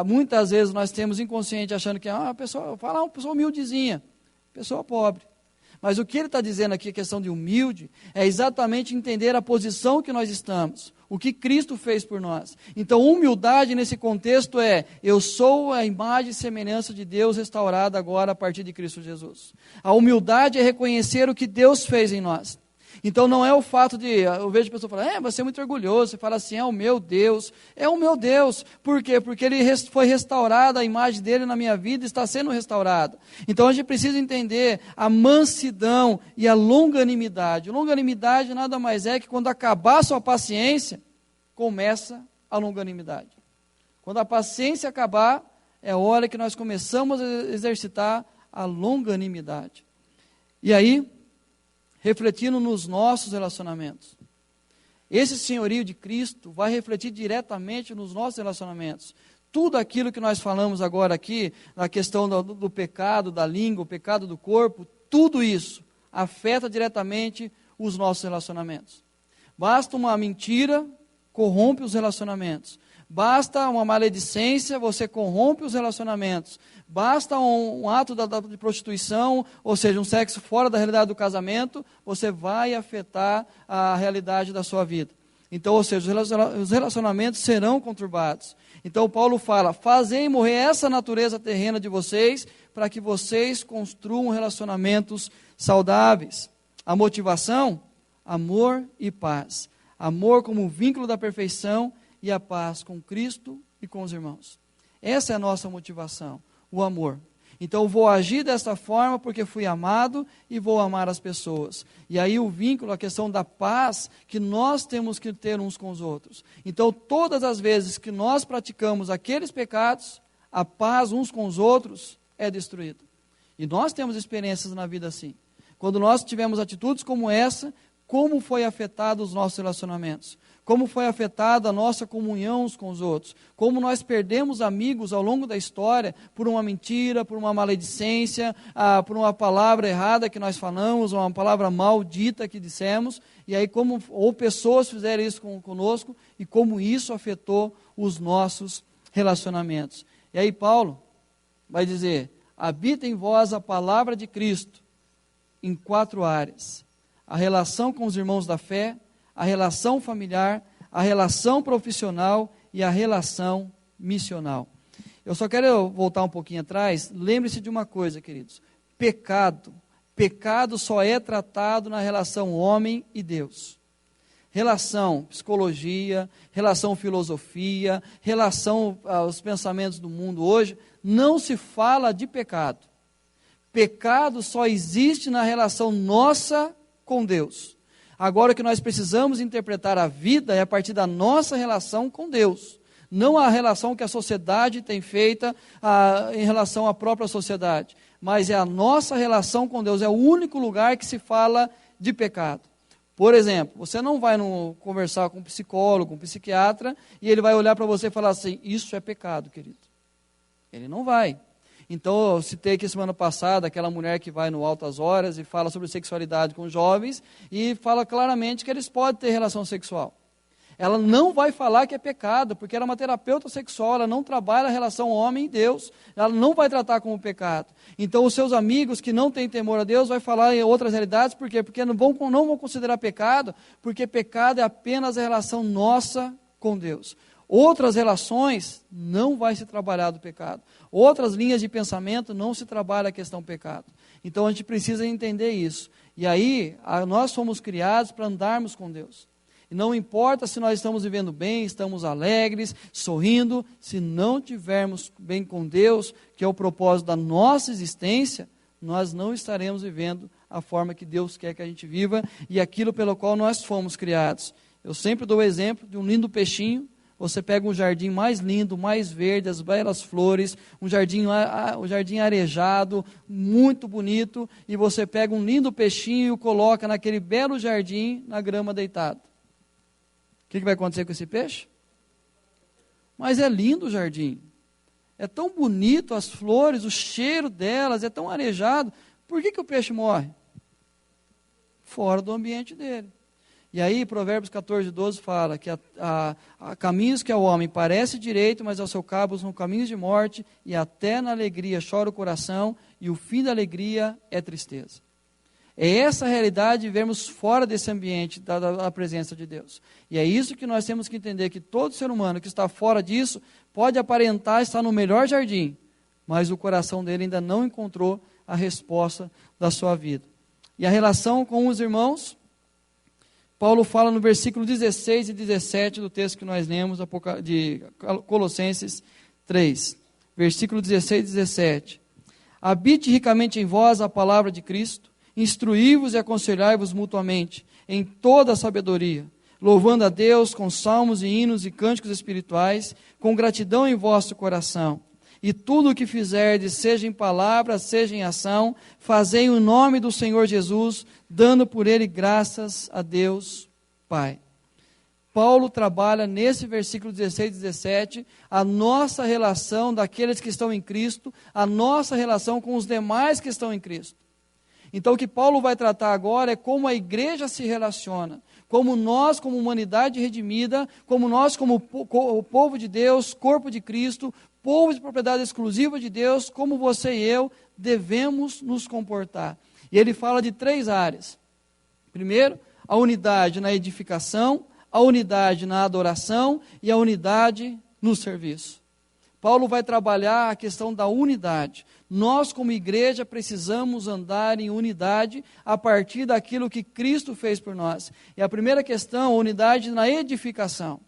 Speaker 2: muitas vezes nós temos inconsciente achando que uma pessoa humildezinha, pessoa pobre. Mas o que ele está dizendo aqui, a questão de humilde, é exatamente entender a posição que nós estamos, o que Cristo fez por nós. Então, humildade nesse contexto é, eu sou a imagem e semelhança de Deus restaurada agora a partir de Cristo Jesus. A humildade é reconhecer o que Deus fez em nós. Então não é o fato de, eu vejo pessoas falando, você é muito orgulhoso, você fala assim, é o meu Deus. Por quê? Porque foi restaurada, a imagem dele na minha vida está sendo restaurada. Então a gente precisa entender a mansidão e a longanimidade. Longanimidade nada mais é que quando acabar a sua paciência, começa a longanimidade. Quando a paciência acabar, é a hora que nós começamos a exercitar a longanimidade. E aí, refletindo nos nossos relacionamentos. Esse senhorio de Cristo vai refletir diretamente nos nossos relacionamentos. Tudo aquilo que nós falamos agora aqui, na questão do pecado, da língua, o pecado do corpo, tudo isso afeta diretamente os nossos relacionamentos. Basta uma mentira, corrompe os relacionamentos. Basta uma maledicência, você corrompe os relacionamentos. Basta um ato de prostituição, ou seja, um sexo fora da realidade do casamento, você vai afetar a realidade da sua vida. Então, ou seja, os relacionamentos serão conturbados. Então, Paulo fala, fazei morrer essa natureza terrena de vocês, para que vocês construam relacionamentos saudáveis. A motivação? Amor e paz. Amor como vínculo da perfeição e a paz com Cristo e com os irmãos. Essa é a nossa motivação, o amor. Então, vou agir desta forma porque fui amado e vou amar as pessoas. E aí o vínculo, a questão da paz, que nós temos que ter uns com os outros. Então, todas as vezes que nós praticamos aqueles pecados, a paz uns com os outros é destruída. E nós temos experiências na vida assim. Quando nós tivemos atitudes como essa, como foi afetado os nossos relacionamentos, como foi afetada a nossa comunhão uns com os outros, como nós perdemos amigos ao longo da história por uma mentira, por uma maledicência, por uma palavra errada que nós falamos, uma palavra maldita que dissemos, e aí ou pessoas fizeram isso conosco, e como isso afetou os nossos relacionamentos. E aí Paulo vai dizer, habita em vós a palavra de Cristo, em 4 áreas: a relação com os irmãos da fé, a relação familiar, a relação profissional e a relação missional. Eu só quero voltar um pouquinho atrás. Lembre-se de uma coisa, queridos: pecado só é tratado na relação homem e Deus. Relação psicologia, relação filosofia, relação aos pensamentos do mundo hoje, não se fala de pecado. Pecado só existe na relação nossa com Deus. Agora o que nós precisamos interpretar a vida é a partir da nossa relação com Deus. Não a relação que a sociedade tem feita em relação à própria sociedade. Mas é a nossa relação com Deus. É o único lugar que se fala de pecado. Por exemplo, você não vai conversar com um psicólogo, um psiquiatra, e ele vai olhar para você e falar assim, isso é pecado, querido. Ele não vai. Então, eu citei aqui semana passada aquela mulher que vai no Altas Horas e fala sobre sexualidade com jovens e fala claramente que eles podem ter relação sexual. Ela não vai falar que é pecado, porque ela é uma terapeuta sexual, ela não trabalha a relação homem e Deus, ela não vai tratar como pecado. Então, os seus amigos que não têm temor a Deus vai falar em outras realidades, por quê? Porque não vão considerar pecado, porque pecado é apenas a relação nossa com Deus. Outras relações não vai se trabalhar do pecado. Outras linhas de pensamento não se trabalha a questão pecado. Então a gente precisa entender isso. E aí, nós fomos criados para andarmos com Deus. E não importa se nós estamos vivendo bem, estamos alegres, sorrindo, se não tivermos bem com Deus, que é o propósito da nossa existência, nós não estaremos vivendo a forma que Deus quer que a gente viva e aquilo pelo qual nós fomos criados. Eu sempre dou o exemplo de um lindo peixinho. Você pega um jardim mais lindo, mais verde, as belas flores, um jardim arejado, muito bonito, e você pega um lindo peixinho e o coloca naquele belo jardim, na grama deitado. O que vai acontecer com esse peixe? Mas é lindo o jardim. É tão bonito as flores, o cheiro delas, é tão arejado. Por que o peixe morre? Fora do ambiente dele. E aí, Provérbios 14:12 fala que há caminhos que ao homem parece direito, mas ao seu cabo são caminhos de morte, e até na alegria chora o coração, e o fim da alegria é tristeza. É essa a realidade de vermos fora desse ambiente da presença de Deus. E é isso que nós temos que entender, que todo ser humano que está fora disso, pode aparentar estar no melhor jardim, mas o coração dele ainda não encontrou a resposta da sua vida. E a relação com os irmãos, Paulo fala no versículo 16 e 17 do texto que nós lemos, de Colossenses 3. Versículo 16 e 17. Habite ricamente em vós a palavra de Cristo, instruí-vos e aconselhai-vos mutuamente, em toda a sabedoria, louvando a Deus com salmos e hinos e cânticos espirituais, com gratidão em vosso coração. E tudo o que fizerdes, seja em palavra, seja em ação, fazei em nome do Senhor Jesus, dando por ele graças a Deus Pai. Paulo trabalha nesse versículo 16 e 17 a nossa relação daqueles que estão em Cristo, a nossa relação com os demais que estão em Cristo. Então o que Paulo vai tratar agora é como a igreja se relaciona, como nós, como humanidade redimida, como nós, como o povo de Deus, corpo de Cristo, povo de propriedade exclusiva de Deus, como você e eu devemos nos comportar. E ele fala de 3 áreas. Primeiro, a unidade na edificação, a unidade na adoração e a unidade no serviço. Paulo vai trabalhar a questão da unidade. Nós, como igreja, precisamos andar em unidade a partir daquilo que Cristo fez por nós. E a primeira questão, a unidade na edificação.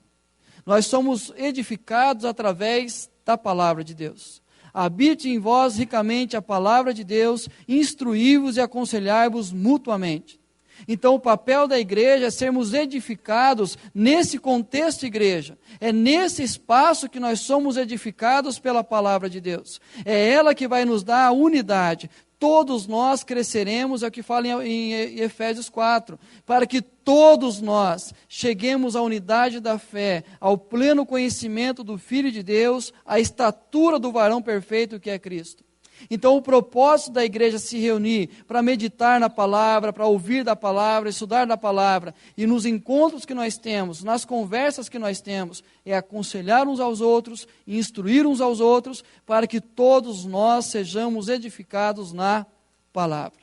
Speaker 2: Nós somos edificados através da palavra de Deus. Habite em vós ricamente a palavra de Deus, instruí-vos e aconselhai-vos mutuamente. Então o papel da igreja é sermos edificados nesse contexto igreja. É nesse espaço que nós somos edificados pela palavra de Deus. É ela que vai nos dar a unidade. todos nós cresceremos, é o que fala em Efésios 4, para que todos nós cheguemos à unidade da fé, ao pleno conhecimento do Filho de Deus, à estatura do varão perfeito que é Cristo. Então, o propósito da igreja se reunir para meditar na palavra, para ouvir da palavra, estudar da palavra, e nos encontros que nós temos, nas conversas que nós temos, é aconselhar uns aos outros, instruir uns aos outros, para que todos nós sejamos edificados na palavra.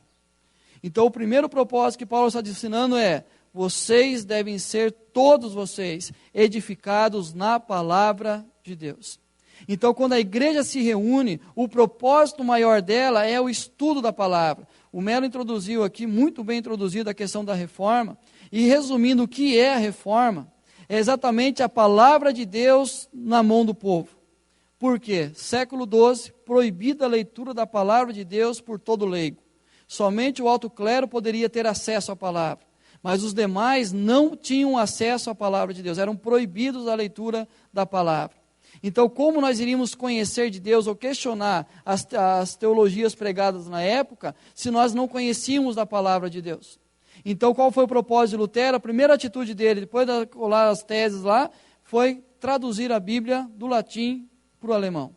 Speaker 2: Então, o primeiro propósito que Paulo está ensinando é: vocês devem ser, todos vocês, edificados na palavra de Deus. Então, quando a igreja se reúne, o propósito maior dela é o estudo da palavra. O Melo introduziu aqui, muito bem introduzido, a questão da reforma. E resumindo, o que é a reforma? É exatamente a palavra de Deus na mão do povo. Por quê? Século XII, proibida a leitura da palavra de Deus por todo leigo. Somente o alto clero poderia ter acesso à palavra. Mas os demais não tinham acesso à palavra de Deus. Eram proibidos a leitura da palavra. Então, como nós iríamos conhecer de Deus ou questionar as teologias pregadas na época, se nós não conhecíamos da palavra de Deus? Então, qual foi o propósito de Lutero? A primeira atitude dele, depois de colar as teses lá, foi traduzir a Bíblia do latim para o alemão,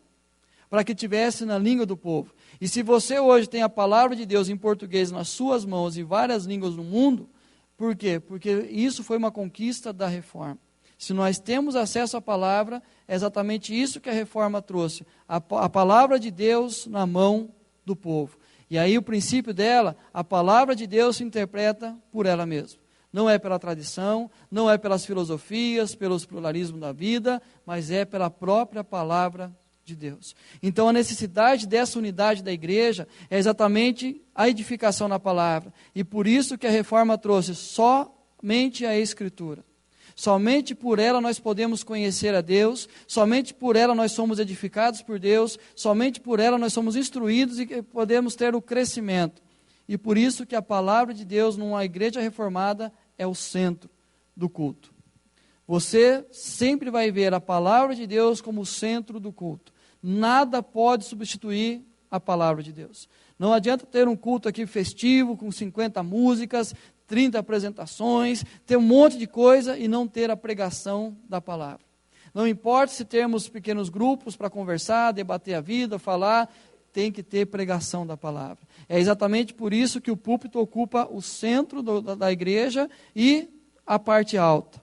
Speaker 2: para que tivesse na língua do povo. E se você hoje tem a palavra de Deus em português nas suas mãos e várias línguas no mundo, por quê? Porque isso foi uma conquista da reforma. Se nós temos acesso à palavra, é exatamente isso que a reforma trouxe. A palavra de Deus na mão do povo. E aí o princípio dela, a palavra de Deus se interpreta por ela mesma. Não é pela tradição, não é pelas filosofias, pelos pluralismos da vida, mas é pela própria palavra de Deus. Então a necessidade dessa unidade da igreja é exatamente a edificação na palavra. E por isso que a reforma trouxe somente a Escritura. Somente por ela nós podemos conhecer a Deus, somente por ela nós somos edificados por Deus, somente por ela nós somos instruídos e podemos ter o crescimento. E por isso que a palavra de Deus numa igreja reformada é o centro do culto. Você sempre vai ver a palavra de Deus como o centro do culto. Nada pode substituir a palavra de Deus. Não adianta ter um culto aqui festivo, com 50 músicas, 30 apresentações, ter um monte de coisa e não ter a pregação da palavra. Não importa se temos pequenos grupos para conversar, debater a vida, falar, tem que ter pregação da palavra. É exatamente por isso que o púlpito ocupa o centro da igreja e a parte alta.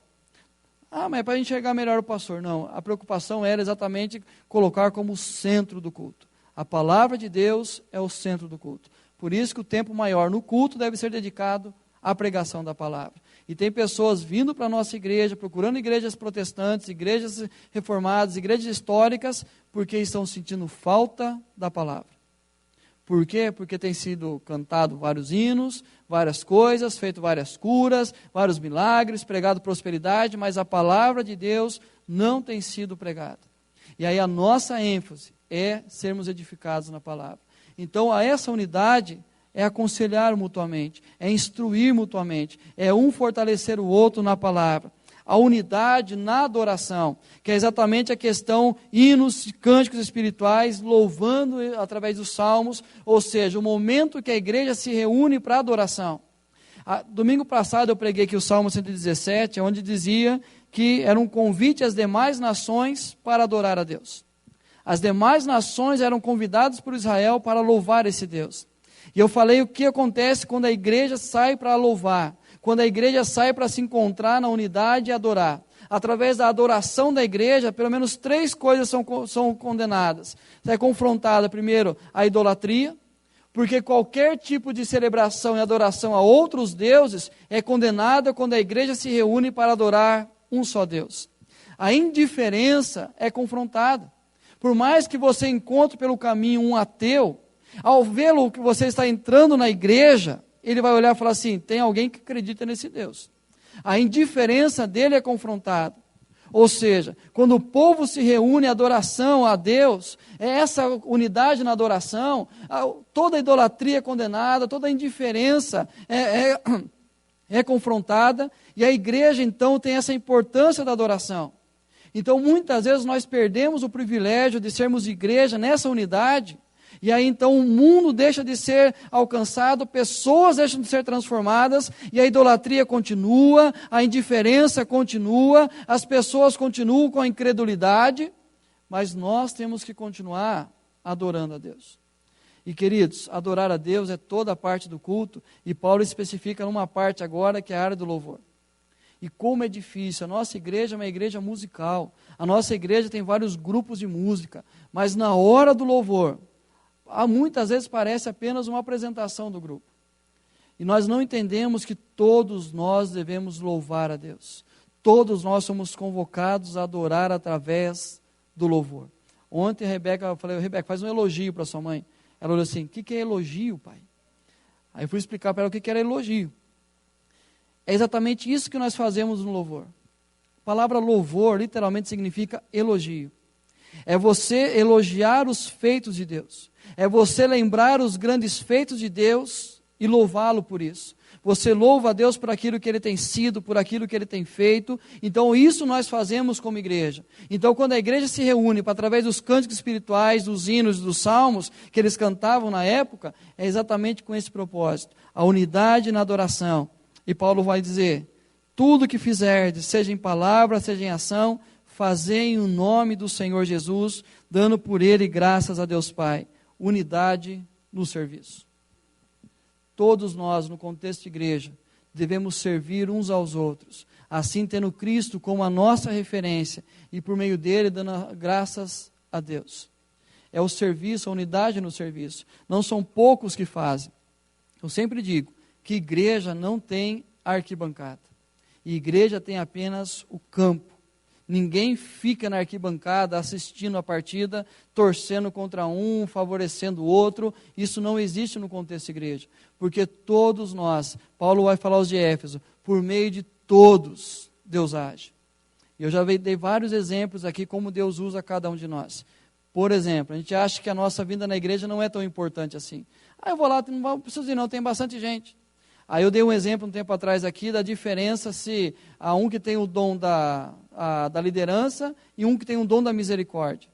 Speaker 2: Mas é para enxergar melhor o pastor. Não, a preocupação era exatamente colocar como o centro do culto. A palavra de Deus é o centro do culto. Por isso que o tempo maior no culto deve ser dedicado à pregação da palavra. E tem pessoas vindo para a nossa igreja, procurando igrejas protestantes, igrejas reformadas, igrejas históricas, porque estão sentindo falta da palavra. Por quê? Porque tem sido cantado vários hinos, várias coisas, feito várias curas, vários milagres, pregado prosperidade, mas a palavra de Deus não tem sido pregada. E aí a nossa ênfase é sermos edificados na palavra. Então, a essa unidade é aconselhar mutuamente, é instruir mutuamente, é um fortalecer o outro na palavra. A unidade na adoração, que é exatamente a questão hinos, cânticos espirituais, louvando através dos salmos, ou seja, o momento que a igreja se reúne para adoração. Domingo passado eu preguei aqui o Salmo 117, onde dizia que era um convite às demais nações para adorar a Deus. As demais nações eram convidadas por Israel para louvar esse Deus. E eu falei o que acontece quando a igreja sai para louvar, quando a igreja sai para se encontrar na unidade e adorar. Através da adoração da igreja, pelo menos 3 coisas são condenadas. É confrontada, primeiro, a idolatria, porque qualquer tipo de celebração e adoração a outros deuses é condenada quando a igreja se reúne para adorar um só Deus. A indiferença é confrontada. Por mais que você encontre pelo caminho um ateu, ao vê-lo que você está entrando na igreja, ele vai olhar e falar assim, tem alguém que acredita nesse Deus. A indiferença dele é confrontada. Ou seja, quando o povo se reúne em adoração a Deus, é essa unidade na adoração, toda a idolatria é condenada, toda a indiferença é confrontada, e a igreja então tem essa importância da adoração. Então muitas vezes nós perdemos o privilégio de sermos igreja nessa unidade, E aí então o mundo deixa de ser alcançado, pessoas deixam de ser transformadas, e a idolatria continua, a indiferença continua, as pessoas continuam com a incredulidade, mas nós temos que continuar adorando a Deus. E queridos, adorar a Deus é toda a parte do culto, e Paulo especifica numa parte agora que é a área do louvor. E como é difícil, a nossa igreja é uma igreja musical, a nossa igreja tem vários grupos de música, mas na hora do louvor, muitas vezes parece apenas uma apresentação do grupo. E nós não entendemos que todos nós devemos louvar a Deus. Todos nós somos convocados a adorar através do louvor. Ontem eu falei, Rebeca, faz um elogio para sua mãe. Ela olhou assim, o que é elogio, pai? Aí eu fui explicar para ela o que era elogio. É exatamente isso que nós fazemos no louvor. A palavra louvor literalmente significa elogio. É você elogiar os feitos de Deus. É você lembrar os grandes feitos de Deus e louvá-lo por isso. Você louva a Deus por aquilo que Ele tem sido, por aquilo que Ele tem feito. Então isso nós fazemos como igreja. Então quando a igreja se reúne através dos cânticos espirituais, dos hinos, dos salmos que eles cantavam na época, é exatamente com esse propósito. A unidade na adoração. E Paulo vai dizer, tudo que fizerdes, seja em palavra, seja em ação, fazei em nome do Senhor Jesus, dando por Ele graças a Deus Pai. Unidade no serviço. Todos nós, no contexto de igreja, devemos servir uns aos outros, assim tendo Cristo como a nossa referência e por meio dele dando graças a Deus. É o serviço, a unidade no serviço. Não são poucos que fazem. Eu sempre digo que igreja não tem arquibancada. E igreja tem apenas o campo. Ninguém fica na arquibancada assistindo a partida, torcendo contra um, favorecendo o outro. Isso não existe no contexto de igreja. Porque todos nós, Paulo vai falar aos de Éfeso, por meio de todos Deus age. E eu já dei vários exemplos aqui como Deus usa cada um de nós. Por exemplo, a gente acha que a nossa vinda na igreja não é tão importante assim. Eu vou lá, não preciso ir não, tem bastante gente. Aí eu dei um exemplo um tempo atrás aqui da diferença se há um que tem o dom da liderança e um que tem o dom da misericórdia.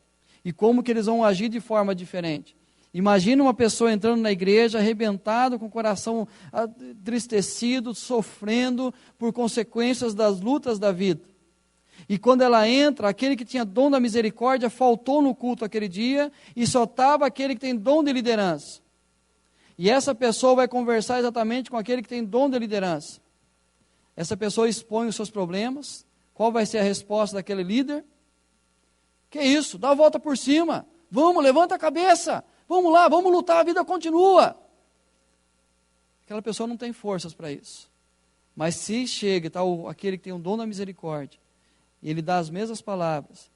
Speaker 2: E como que eles vão agir de forma diferente. Imagina uma pessoa entrando na igreja, arrebentado, com o coração entristecido, sofrendo por consequências das lutas da vida. E quando ela entra, aquele que tinha dom da misericórdia faltou no culto aquele dia e só estava aquele que tem dom de liderança. E essa pessoa vai conversar exatamente com aquele que tem dom de liderança. Essa pessoa expõe os seus problemas. Qual vai ser a resposta daquele líder? Que isso? Dá a volta por cima. Vamos, levanta a cabeça. Vamos lá, vamos lutar, a vida continua. Aquela pessoa não tem forças para isso. Mas se chega, aquele que tem o dom da misericórdia, e ele dá as mesmas palavras,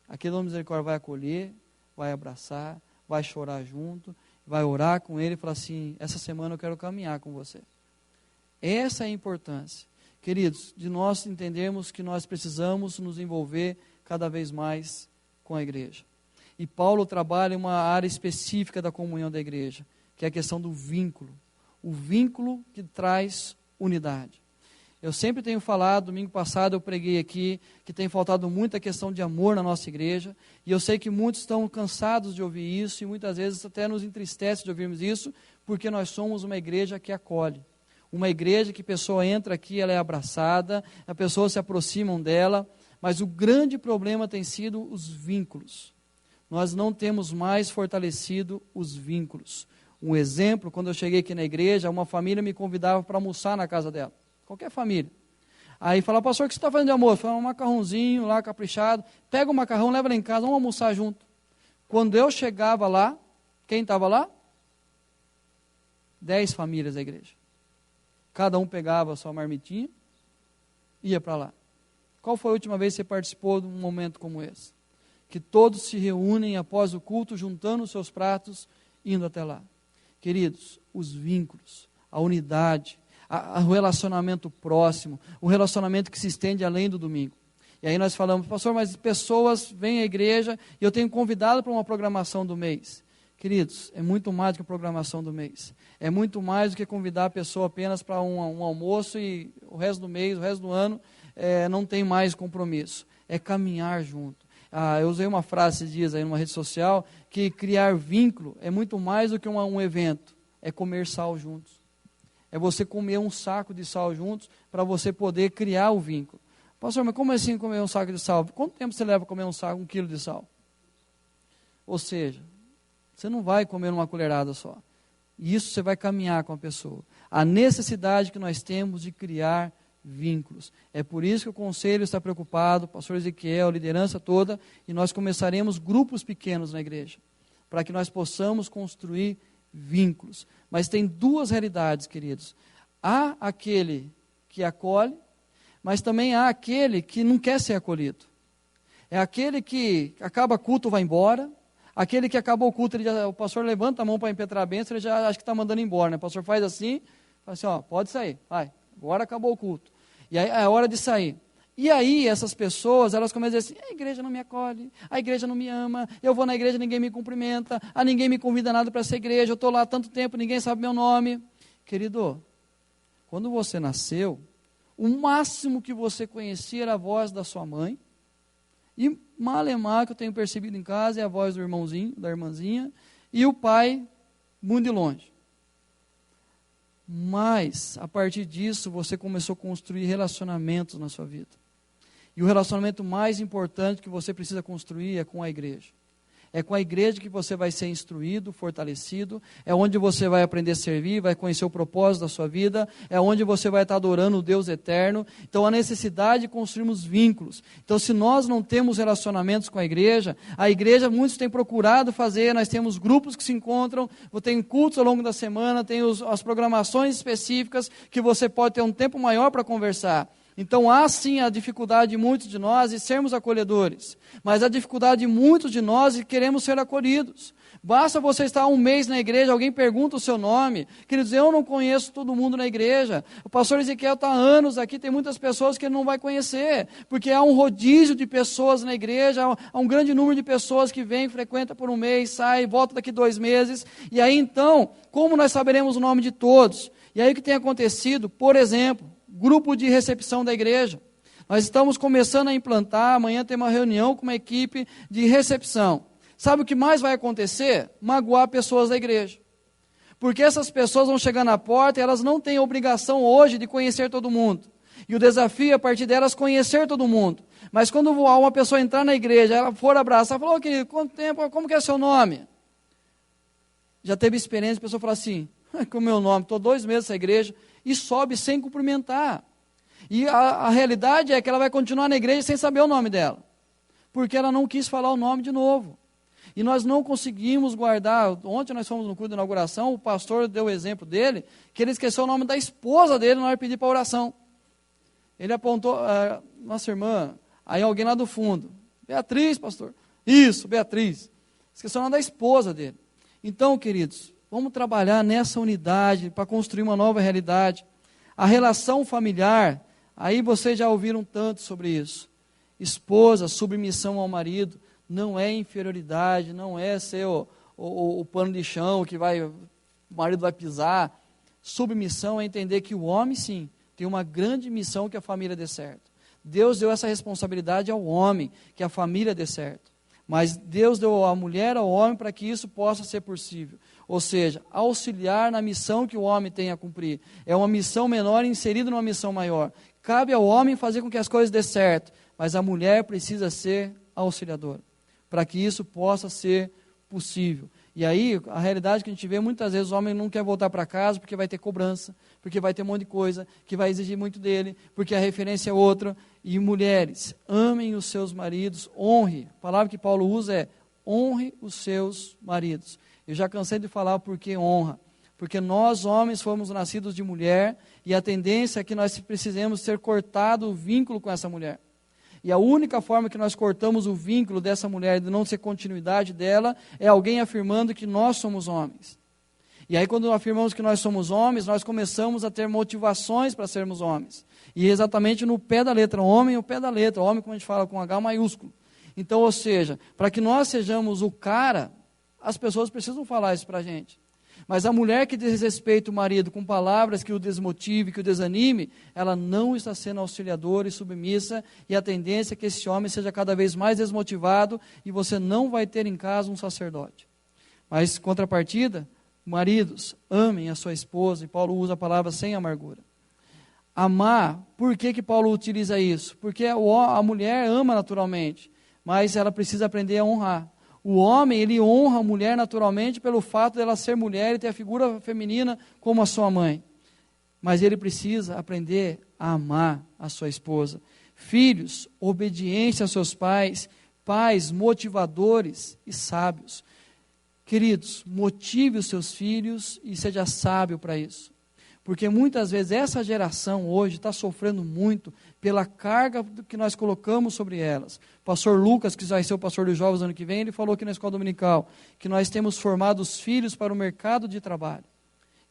Speaker 2: aquele dom da misericórdia vai acolher, vai abraçar, vai chorar junto, vai orar com ele e falar assim, essa semana eu quero caminhar com você. Essa é a importância, queridos, de nós entendermos que nós precisamos nos envolver cada vez mais com a igreja. E Paulo trabalha em uma área específica da comunhão da igreja, que é a questão do vínculo. O vínculo que traz unidade. Eu sempre tenho falado, domingo passado eu preguei aqui, que tem faltado muita questão de amor na nossa igreja, e eu sei que muitos estão cansados de ouvir isso, e muitas vezes até nos entristece de ouvirmos isso, porque nós somos uma igreja que acolhe. Uma igreja que a pessoa entra aqui, ela é abraçada, as pessoas se aproximam dela, mas o grande problema tem sido os vínculos. Nós não temos mais fortalecido os vínculos. Um exemplo, quando eu cheguei aqui na igreja, uma família me convidava para almoçar na casa dela. Qualquer família. Aí falava, pastor, o que você está fazendo de almoço? Falava, um macarrãozinho lá, caprichado. Pega o macarrão, leva lá em casa, vamos almoçar junto. Quando eu chegava lá, quem estava lá? 10 famílias da igreja. Cada um pegava a sua marmitinha, ia para lá. Qual foi a última vez que você participou de um momento como esse? Que todos se reúnem após o culto, juntando os seus pratos, indo até lá. Queridos, os vínculos, a unidade, o relacionamento próximo, o relacionamento que se estende além do domingo. E aí nós falamos, pastor, mas pessoas vêm à igreja e eu tenho convidado para uma programação do mês. Queridos, é muito mais do que a programação do mês. É muito mais do que convidar a pessoa apenas para um almoço e o resto do mês, o resto do ano, não tem mais compromisso. É caminhar junto. Eu usei uma frase esses dias aí numa rede social, que criar vínculo é muito mais do que um evento, é comer sal juntos. É você comer um saco de sal juntos para você poder criar o vínculo. Pastor, mas como assim comer um saco de sal? Quanto tempo você leva para comer um quilo de sal? Ou seja, você não vai comer uma colherada só. Isso você vai caminhar com a pessoa. A necessidade que nós temos de criar vínculos. É por isso que o conselho está preocupado, o pastor Ezequiel, a liderança toda, e nós começaremos grupos pequenos na igreja, para que nós possamos construir vínculos. Mas tem duas realidades, queridos. Há aquele que acolhe, mas também há aquele que não quer ser acolhido. É aquele que acaba culto, vai embora. Aquele que acabou o culto, o pastor levanta a mão para impetrar a bênção, ele já acha que está mandando embora, né? O pastor faz assim, fala assim, ó, pode sair, vai, agora acabou o culto. E aí é hora de sair. E aí essas pessoas, elas começam a dizer assim, a igreja não me acolhe, a igreja não me ama, eu vou na igreja, ninguém me cumprimenta, ninguém me convida nada para essa igreja, eu estou lá há tanto tempo, ninguém sabe meu nome. Querido, quando você nasceu, o máximo que você conhecia era a voz da sua mãe, e malemar que eu tenho percebido em casa é a voz do irmãozinho, da irmãzinha, e o pai muito de longe. Mas, a partir disso, você começou a construir relacionamentos na sua vida. E o relacionamento mais importante que você precisa construir é com a igreja. É com a igreja que você vai ser instruído, fortalecido, é onde você vai aprender a servir, vai conhecer o propósito da sua vida, é onde você vai estar adorando o Deus eterno. Então, a necessidade de construirmos vínculos. Então, se nós não temos relacionamentos com a igreja, muitos têm procurado fazer, nós temos grupos que se encontram, tem cultos ao longo da semana, tem as programações específicas, que você pode ter um tempo maior para conversar. Então há sim a dificuldade de muitos de nós de sermos acolhedores, mas a dificuldade de muitos de nós de queremos ser acolhidos. Basta você estar um mês na igreja, alguém pergunta o seu nome, queridos, eu não conheço todo mundo na igreja, o pastor Ezequiel está há anos aqui, tem muitas pessoas que ele não vai conhecer, porque há um rodízio de pessoas na igreja, há um grande número de pessoas que vem, frequenta por um mês, sai, volta daqui 2 meses, e aí então, como nós saberemos o nome de todos? E aí o que tem acontecido, por exemplo, grupo de recepção da igreja. Nós estamos começando a implantar, amanhã tem uma reunião com uma equipe de recepção. Sabe o que mais vai acontecer? Magoar pessoas da igreja. Porque essas pessoas vão chegar na porta e elas não têm obrigação hoje de conhecer todo mundo. E o desafio é, a partir delas, conhecer todo mundo. Mas quando uma pessoa entrar na igreja, ela for abraçar, falou, querido, quanto tempo, como que é seu nome? Já teve experiência, a pessoa fala assim, com o meu nome, estou 2 meses nessa igreja, e sobe sem cumprimentar. E a realidade é que ela vai continuar na igreja sem saber o nome dela, porque ela não quis falar o nome de novo. E nós não conseguimos guardar. Ontem nós fomos no culto de inauguração, o pastor deu o exemplo dele, que ele esqueceu o nome da esposa dele na hora de pedir para oração. Ele apontou, nossa irmã, aí alguém lá do fundo, Beatriz, pastor, isso, Beatriz, esqueceu o nome da esposa dele. Então, queridos, vamos trabalhar nessa unidade para construir uma nova realidade. A relação familiar, aí vocês já ouviram tanto sobre isso. Esposa, submissão ao marido, não é inferioridade, não é ser o pano de chão que o marido vai pisar. Submissão é entender que o homem, sim, tem uma grande missão, que a família dê certo. Deus deu essa responsabilidade ao homem, que a família dê certo. Mas Deus deu à mulher, ao homem, para que isso possa ser possível. Ou seja, auxiliar na missão que o homem tem a cumprir. É uma missão menor inserida numa missão maior. Cabe ao homem fazer com que as coisas dê certo, mas a mulher precisa ser auxiliadora, para que isso possa ser possível. E aí, a realidade que a gente vê, muitas vezes o homem não quer voltar para casa porque vai ter cobrança, porque vai ter um monte de coisa, que vai exigir muito dele, porque a referência é outra. E mulheres, amem os seus maridos, honre. A palavra que Paulo usa é, honre os seus maridos. Eu já cansei de falar por que honra. Porque nós, homens, fomos nascidos de mulher, e a tendência é que nós precisemos ser cortado o vínculo com essa mulher. E a única forma que nós cortamos o vínculo dessa mulher, de não ser continuidade dela, é alguém afirmando que nós somos homens. E aí quando afirmamos que nós somos homens, nós começamos a ter motivações para sermos homens. E exatamente no pé da letra, homem, o pé da letra, homem como a gente fala com H maiúsculo. Então, ou seja, para que nós sejamos o cara, as pessoas precisam falar isso para a gente. Mas a mulher que desrespeita o marido com palavras que o desmotive, que o desanime, ela não está sendo auxiliadora e submissa, e a tendência é que esse homem seja cada vez mais desmotivado e você não vai ter em casa um sacerdote. Mas, contrapartida, maridos, amem a sua esposa, e Paulo usa a palavra sem amargura. Amar, por que Paulo utiliza isso? Porque a mulher ama naturalmente, mas ela precisa aprender a honrar. O homem, ele honra a mulher naturalmente pelo fato dela ser mulher e ter a figura feminina como a sua mãe. Mas ele precisa aprender a amar a sua esposa. Filhos, obediência aos seus pais, pais motivadores e sábios. Queridos, motive os seus filhos e seja sábio para isso. Porque muitas vezes essa geração hoje está sofrendo muito pela carga que nós colocamos sobre elas. O pastor Lucas, que vai ser o pastor dos jovens ano que vem, ele falou aqui na escola dominical, que nós temos formado os filhos para o mercado de trabalho,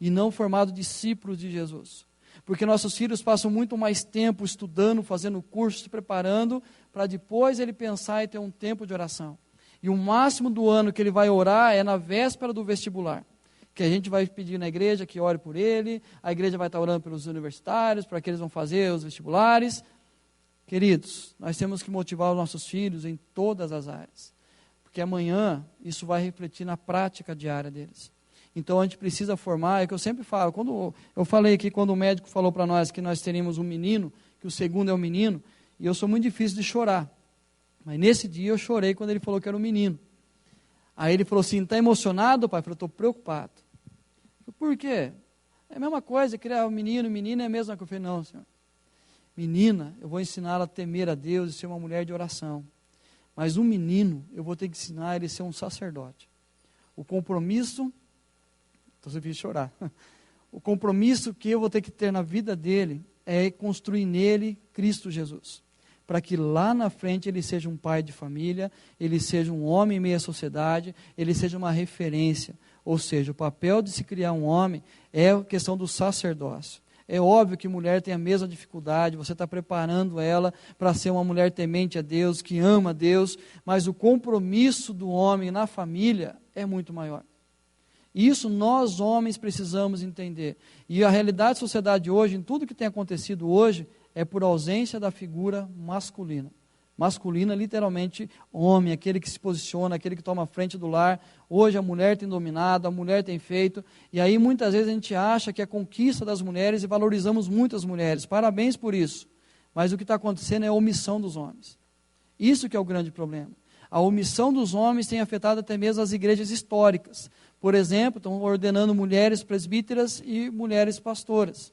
Speaker 2: e não formado discípulos de Jesus. Porque nossos filhos passam muito mais tempo estudando, fazendo curso, se preparando, para depois ele pensar e ter um tempo de oração. E o máximo do ano que ele vai orar é na véspera do vestibular. Que a gente vai pedir na igreja que ore por ele, a igreja vai estar orando pelos universitários, para que eles vão fazer os vestibulares. Queridos, nós temos que motivar os nossos filhos em todas as áreas, porque amanhã isso vai refletir na prática diária deles. Então a gente precisa formar, é o que eu sempre falo, quando eu falei aqui, quando o médico falou para nós que nós teríamos um menino, que o segundo é um menino, e eu sou muito difícil de chorar, mas nesse dia eu chorei quando ele falou que era um menino. Aí ele falou assim, está emocionado, pai? Eu falei, estou preocupado. Eu falei, por quê? É a mesma coisa, criar um menino, menina é a mesma coisa. Eu falei, não, senhor. Menina, eu vou ensiná-la a temer a Deus e ser uma mulher de oração. Mas um menino, eu vou ter que ensinar ele a ser um sacerdote. O compromisso, estou sem chorar. O compromisso que eu vou ter que ter na vida dele é construir nele Cristo Jesus. Para que lá na frente ele seja um pai de família, ele seja um homem em meio à sociedade, ele seja uma referência. Ou seja, o papel de se criar um homem é a questão do sacerdócio. É óbvio que mulher tem a mesma dificuldade, você está preparando ela para ser uma mulher temente a Deus, que ama a Deus, mas o compromisso do homem na família é muito maior. Isso nós homens precisamos entender. E a realidade da sociedade hoje, em tudo que tem acontecido hoje, é por ausência da figura masculina. Masculina, literalmente, homem, aquele que se posiciona, aquele que toma a frente do lar. Hoje a mulher tem dominado, a mulher tem feito, e aí muitas vezes a gente acha que é a conquista das mulheres e valorizamos muito as mulheres. Parabéns por isso. Mas o que está acontecendo é a omissão dos homens. Isso que é o grande problema. A omissão dos homens tem afetado até mesmo as igrejas históricas. Por exemplo, estão ordenando mulheres presbíteras e mulheres pastoras.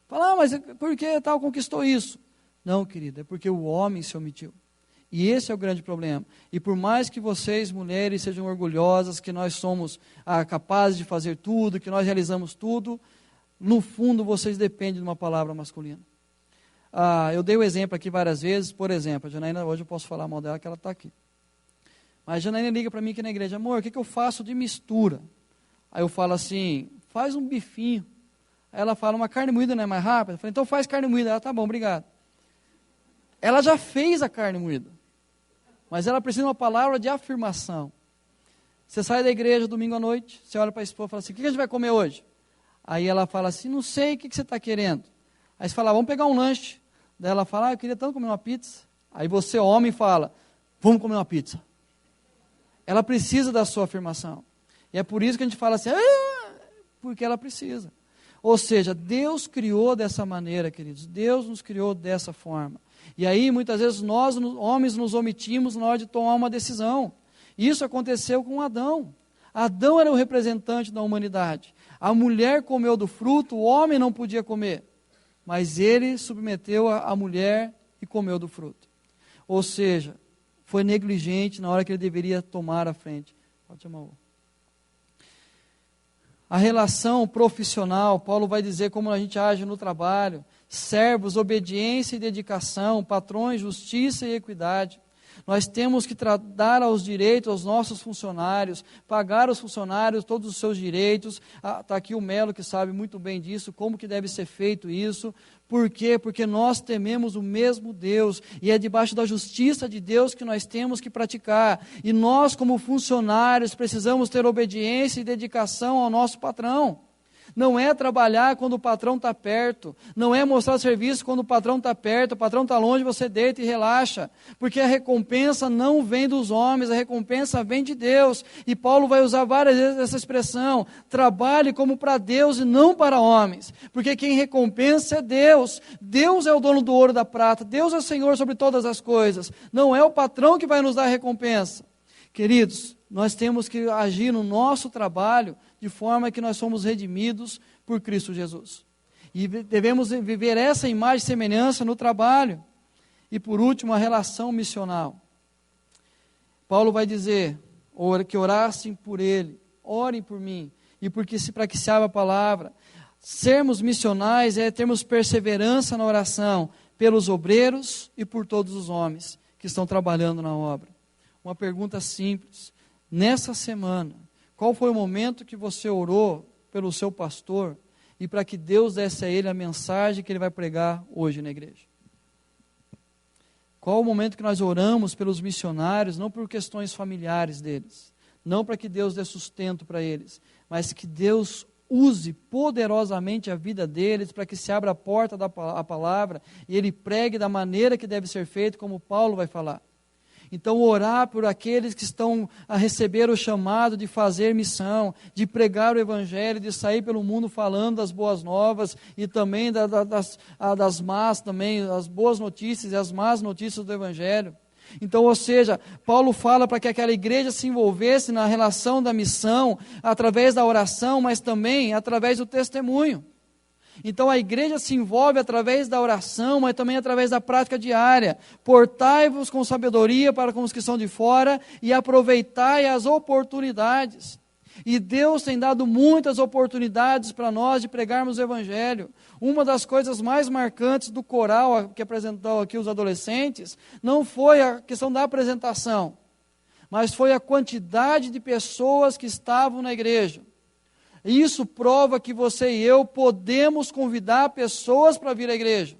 Speaker 2: Fala, mas por que tal conquistou isso? Não, querida, é porque o homem se omitiu. E esse é o grande problema. E por mais que vocês, mulheres, sejam orgulhosas, que nós somos capazes de fazer tudo, que nós realizamos tudo, no fundo vocês dependem de uma palavra masculina. Eu dei o exemplo aqui várias vezes, por exemplo, a Janaína, hoje eu posso falar mal dela, que ela está aqui. Mas a Janaína liga para mim aqui na igreja, amor, o que eu faço de mistura? Aí eu falo assim, faz um bifinho. Aí ela fala, uma carne moída não é mais rápida? Eu falei, então faz carne moída. Ela, tá bom, obrigado. Ela já fez a carne moída, mas ela precisa de uma palavra de afirmação. Você sai da igreja domingo à noite, você olha para a esposa e fala assim, o que a gente vai comer hoje? Aí ela fala assim, não sei, o que você está querendo? Aí você fala, vamos pegar um lanche. Daí ela fala, eu queria tanto comer uma pizza. Aí você, homem, fala, vamos comer uma pizza. Ela precisa da sua afirmação. E é por isso que a gente fala assim, porque ela precisa. Ou seja, Deus criou dessa maneira, queridos. Deus nos criou dessa forma. E aí, muitas vezes, nós, homens, nos omitimos na hora de tomar uma decisão. Isso aconteceu com Adão. Adão era o representante da humanidade. A mulher comeu do fruto, o homem não podia comer. Mas ele submeteu a mulher e comeu do fruto. Ou seja, foi negligente na hora que ele deveria tomar a frente. Pode chamar o... A relação profissional, Paulo vai dizer como a gente age no trabalho. Servos, obediência e dedicação, patrões, justiça e equidade. Nós temos que dar aos direitos aos nossos funcionários, pagar aos funcionários todos os seus direitos. Está aqui o Melo que sabe muito bem disso, como que deve ser feito isso. Por quê? Porque nós tememos o mesmo Deus e é debaixo da justiça de Deus que nós temos que praticar. E nós, como funcionários, precisamos ter obediência e dedicação ao nosso patrão. Não é trabalhar quando o patrão está perto, não é mostrar serviço quando o patrão está perto, o patrão está longe, você deita e relaxa, porque a recompensa não vem dos homens, a recompensa vem de Deus, e Paulo vai usar várias vezes essa expressão, trabalhe como para Deus e não para homens, porque quem recompensa é Deus, Deus é o dono do ouro e da prata, Deus é o Senhor sobre todas as coisas, não é o patrão que vai nos dar a recompensa. Queridos, nós temos que agir no nosso trabalho de forma que nós somos redimidos por Cristo Jesus. E devemos viver essa imagem e semelhança no trabalho. E por último, a relação missional. Paulo vai dizer que orassem por ele, orem por mim, e para que se abra a palavra. Sermos missionais é termos perseverança na oração pelos obreiros e por todos os homens que estão trabalhando na obra. Uma pergunta simples. Nessa semana, qual foi o momento que você orou pelo seu pastor e para que Deus desse a ele a mensagem que ele vai pregar hoje na igreja? Qual o momento que nós oramos pelos missionários, não por questões familiares deles, não para que Deus dê sustento para eles, mas que Deus use poderosamente a vida deles para que se abra a porta da palavra e ele pregue da maneira que deve ser feito, como Paulo vai falar. Então, orar por aqueles que estão a receber o chamado de fazer missão, de pregar o Evangelho, de sair pelo mundo falando das boas novas e também das más, também, as boas notícias e as más notícias do Evangelho. Então, ou seja, Paulo fala para que aquela igreja se envolvesse na relação da missão, através da oração, mas também através do testemunho. Então a igreja se envolve através da oração, mas também através da prática diária. Portai-vos com sabedoria para com os que estão de fora e aproveitai as oportunidades. E Deus tem dado muitas oportunidades para nós de pregarmos o Evangelho. Uma das coisas mais marcantes do coral que apresentou aqui os adolescentes, não foi a questão da apresentação, mas foi a quantidade de pessoas que estavam na igreja. Isso prova que você e eu podemos convidar pessoas para vir à igreja,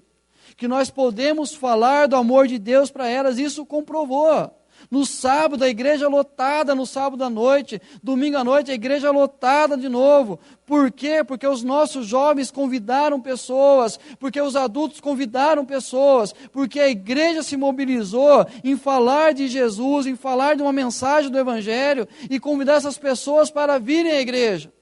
Speaker 2: que nós podemos falar do amor de Deus para elas, isso comprovou. No sábado, a igreja lotada, no sábado à noite, domingo à noite, a igreja lotada de novo. Por quê? Porque os nossos jovens convidaram pessoas, porque os adultos convidaram pessoas, porque a igreja se mobilizou em falar de Jesus, em falar de uma mensagem do Evangelho e convidar essas pessoas para virem à igreja.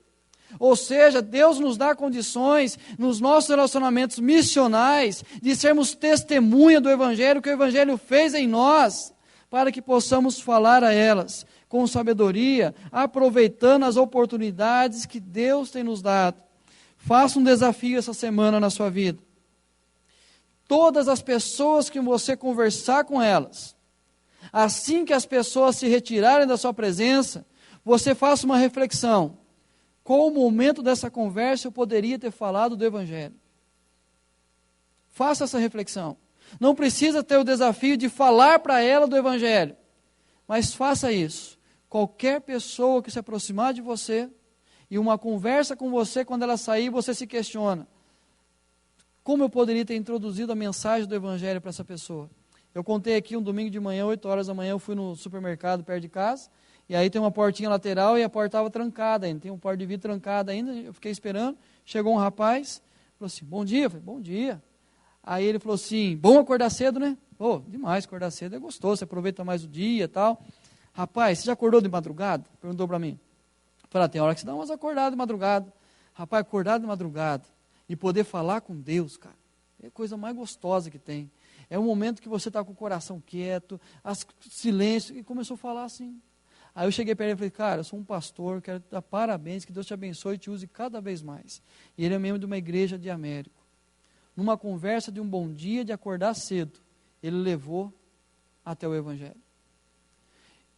Speaker 2: Ou seja, Deus nos dá condições, nos nossos relacionamentos missionais, de sermos testemunha do Evangelho, que o Evangelho fez em nós, para que possamos falar a elas com sabedoria, aproveitando as oportunidades que Deus tem nos dado. Faça um desafio essa semana na sua vida. Todas as pessoas que você conversar com elas, assim que as pessoas se retirarem da sua presença, você faça uma reflexão. Qual o momento dessa conversa eu poderia ter falado do Evangelho? Faça essa reflexão. Não precisa ter o desafio de falar para ela do Evangelho, mas faça isso. Qualquer pessoa que se aproximar de você e uma conversa com você, quando ela sair, você se questiona: como eu poderia ter introduzido a mensagem do Evangelho para essa pessoa? Eu contei aqui um domingo de manhã, 8 horas da manhã, eu fui no supermercado perto de casa, e aí tem uma portinha lateral e a porta estava trancada ainda, tem um porta de vidro trancado ainda, eu fiquei esperando, chegou um rapaz, falou assim: bom dia, eu falei: bom dia. Aí ele falou assim: bom acordar cedo, né? Oh, demais, acordar cedo é gostoso, você aproveita mais o dia e tal. Rapaz, você já acordou de madrugada? Perguntou para mim. Eu falei: tem hora que você dá umas acordadas de madrugada. Rapaz, acordar de madrugada e poder falar com Deus, cara, é a coisa mais gostosa que tem. É um momento que você está com o coração quieto, silêncio, e começou a falar assim. Aí eu cheguei para ele e falei: cara, eu sou um pastor, quero te dar parabéns, que Deus te abençoe e te use cada vez mais. E ele é membro de uma igreja de Américo. Numa conversa de um bom dia, de acordar cedo, ele levou até o Evangelho.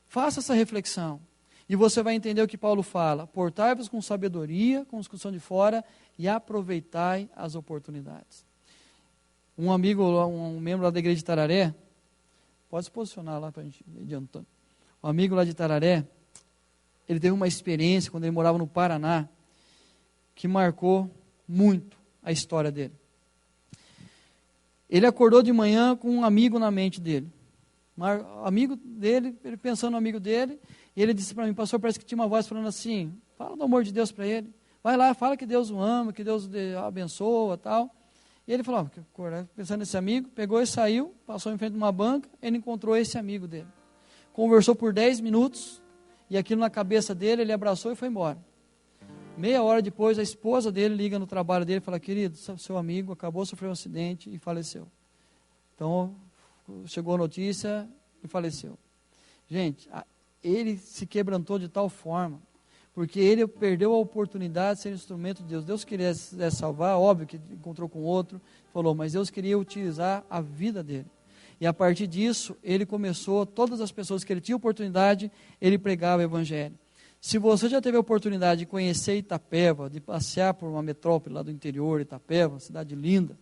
Speaker 2: Faça essa reflexão, e você vai entender o que Paulo fala: portai-vos com sabedoria, com os que estão de fora, e aproveitai as oportunidades. Um amigo, um membro lá da igreja de Tararé, Pode se posicionar lá para a gente ir adiantando. Um amigo lá de Itararé, ele teve uma experiência quando ele morava no Paraná, que marcou muito a história dele. Ele acordou de manhã com um amigo na mente dele. Amigo dele, ele pensando no amigo dele, e ele disse para mim, pastor, parece que tinha uma voz falando assim, fala do amor de Deus para ele. Vai lá, fala que Deus o ama, que Deus o abençoa, tal. E ele falou, pensando nesse amigo, pegou e saiu, passou em frente de uma banca, ele encontrou esse amigo dele. Conversou por 10 minutos, e aquilo na cabeça dele, ele abraçou e foi embora. Meia hora depois, a esposa dele liga no trabalho dele e fala, querido, seu amigo acabou de sofrer um acidente e faleceu. Então, chegou a notícia e faleceu. Gente, ele se quebrantou de tal forma, porque ele perdeu a oportunidade de ser instrumento de Deus. Deus queria salvar, óbvio que encontrou com outro, falou, mas Deus queria utilizar a vida dele. E a partir disso, ele começou, todas as pessoas que ele tinha oportunidade, ele pregava o evangelho. Se você já teve a oportunidade de conhecer Itapeva, de passear por uma metrópole lá do interior, Itapeva, uma cidade linda,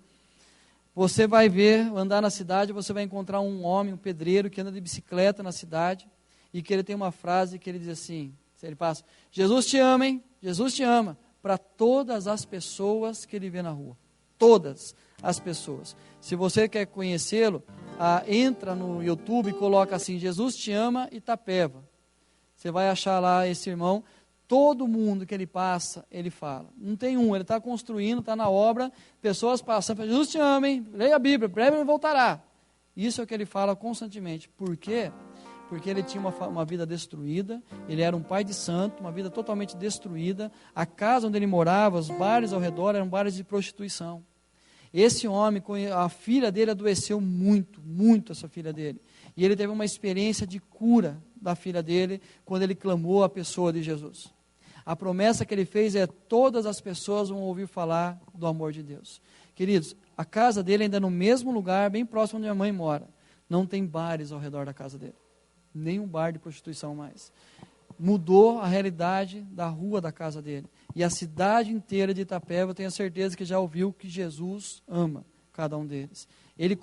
Speaker 2: você vai ver, andar na cidade, você vai encontrar um homem, um pedreiro, que anda de bicicleta na cidade, e que ele tem uma frase que ele diz assim, ele passa, Jesus te ama, hein? Jesus te ama, para todas as pessoas que ele vê na rua. Todas as pessoas. Se você quer conhecê-lo, entra no YouTube e coloca assim, Jesus te ama Itapeva. Você vai achar lá esse irmão, todo mundo que ele passa, ele fala. Não tem um, ele está construindo, está na obra, pessoas passam, Jesus te ama, hein? Leia a Bíblia, breve ele voltará. Isso é o que ele fala constantemente. Por quê? Porque ele tinha uma vida destruída, ele era um pai de santo, uma vida totalmente destruída, a casa onde ele morava, os bares ao redor eram bares de prostituição. Esse homem, a filha dele adoeceu muito, muito essa filha dele, e ele teve uma experiência de cura da filha dele, quando ele clamou a pessoa de Jesus. A promessa que ele fez é, todas as pessoas vão ouvir falar do amor de Deus. Queridos, a casa dele ainda é no mesmo lugar, bem próximo onde a mãe mora, não tem bares ao redor da casa dele. Nenhum bar de prostituição mais. Mudou a realidade da rua da casa dele. E a cidade inteira de Itapeva, eu tenho a certeza que já ouviu que Jesus ama cada um deles. Ele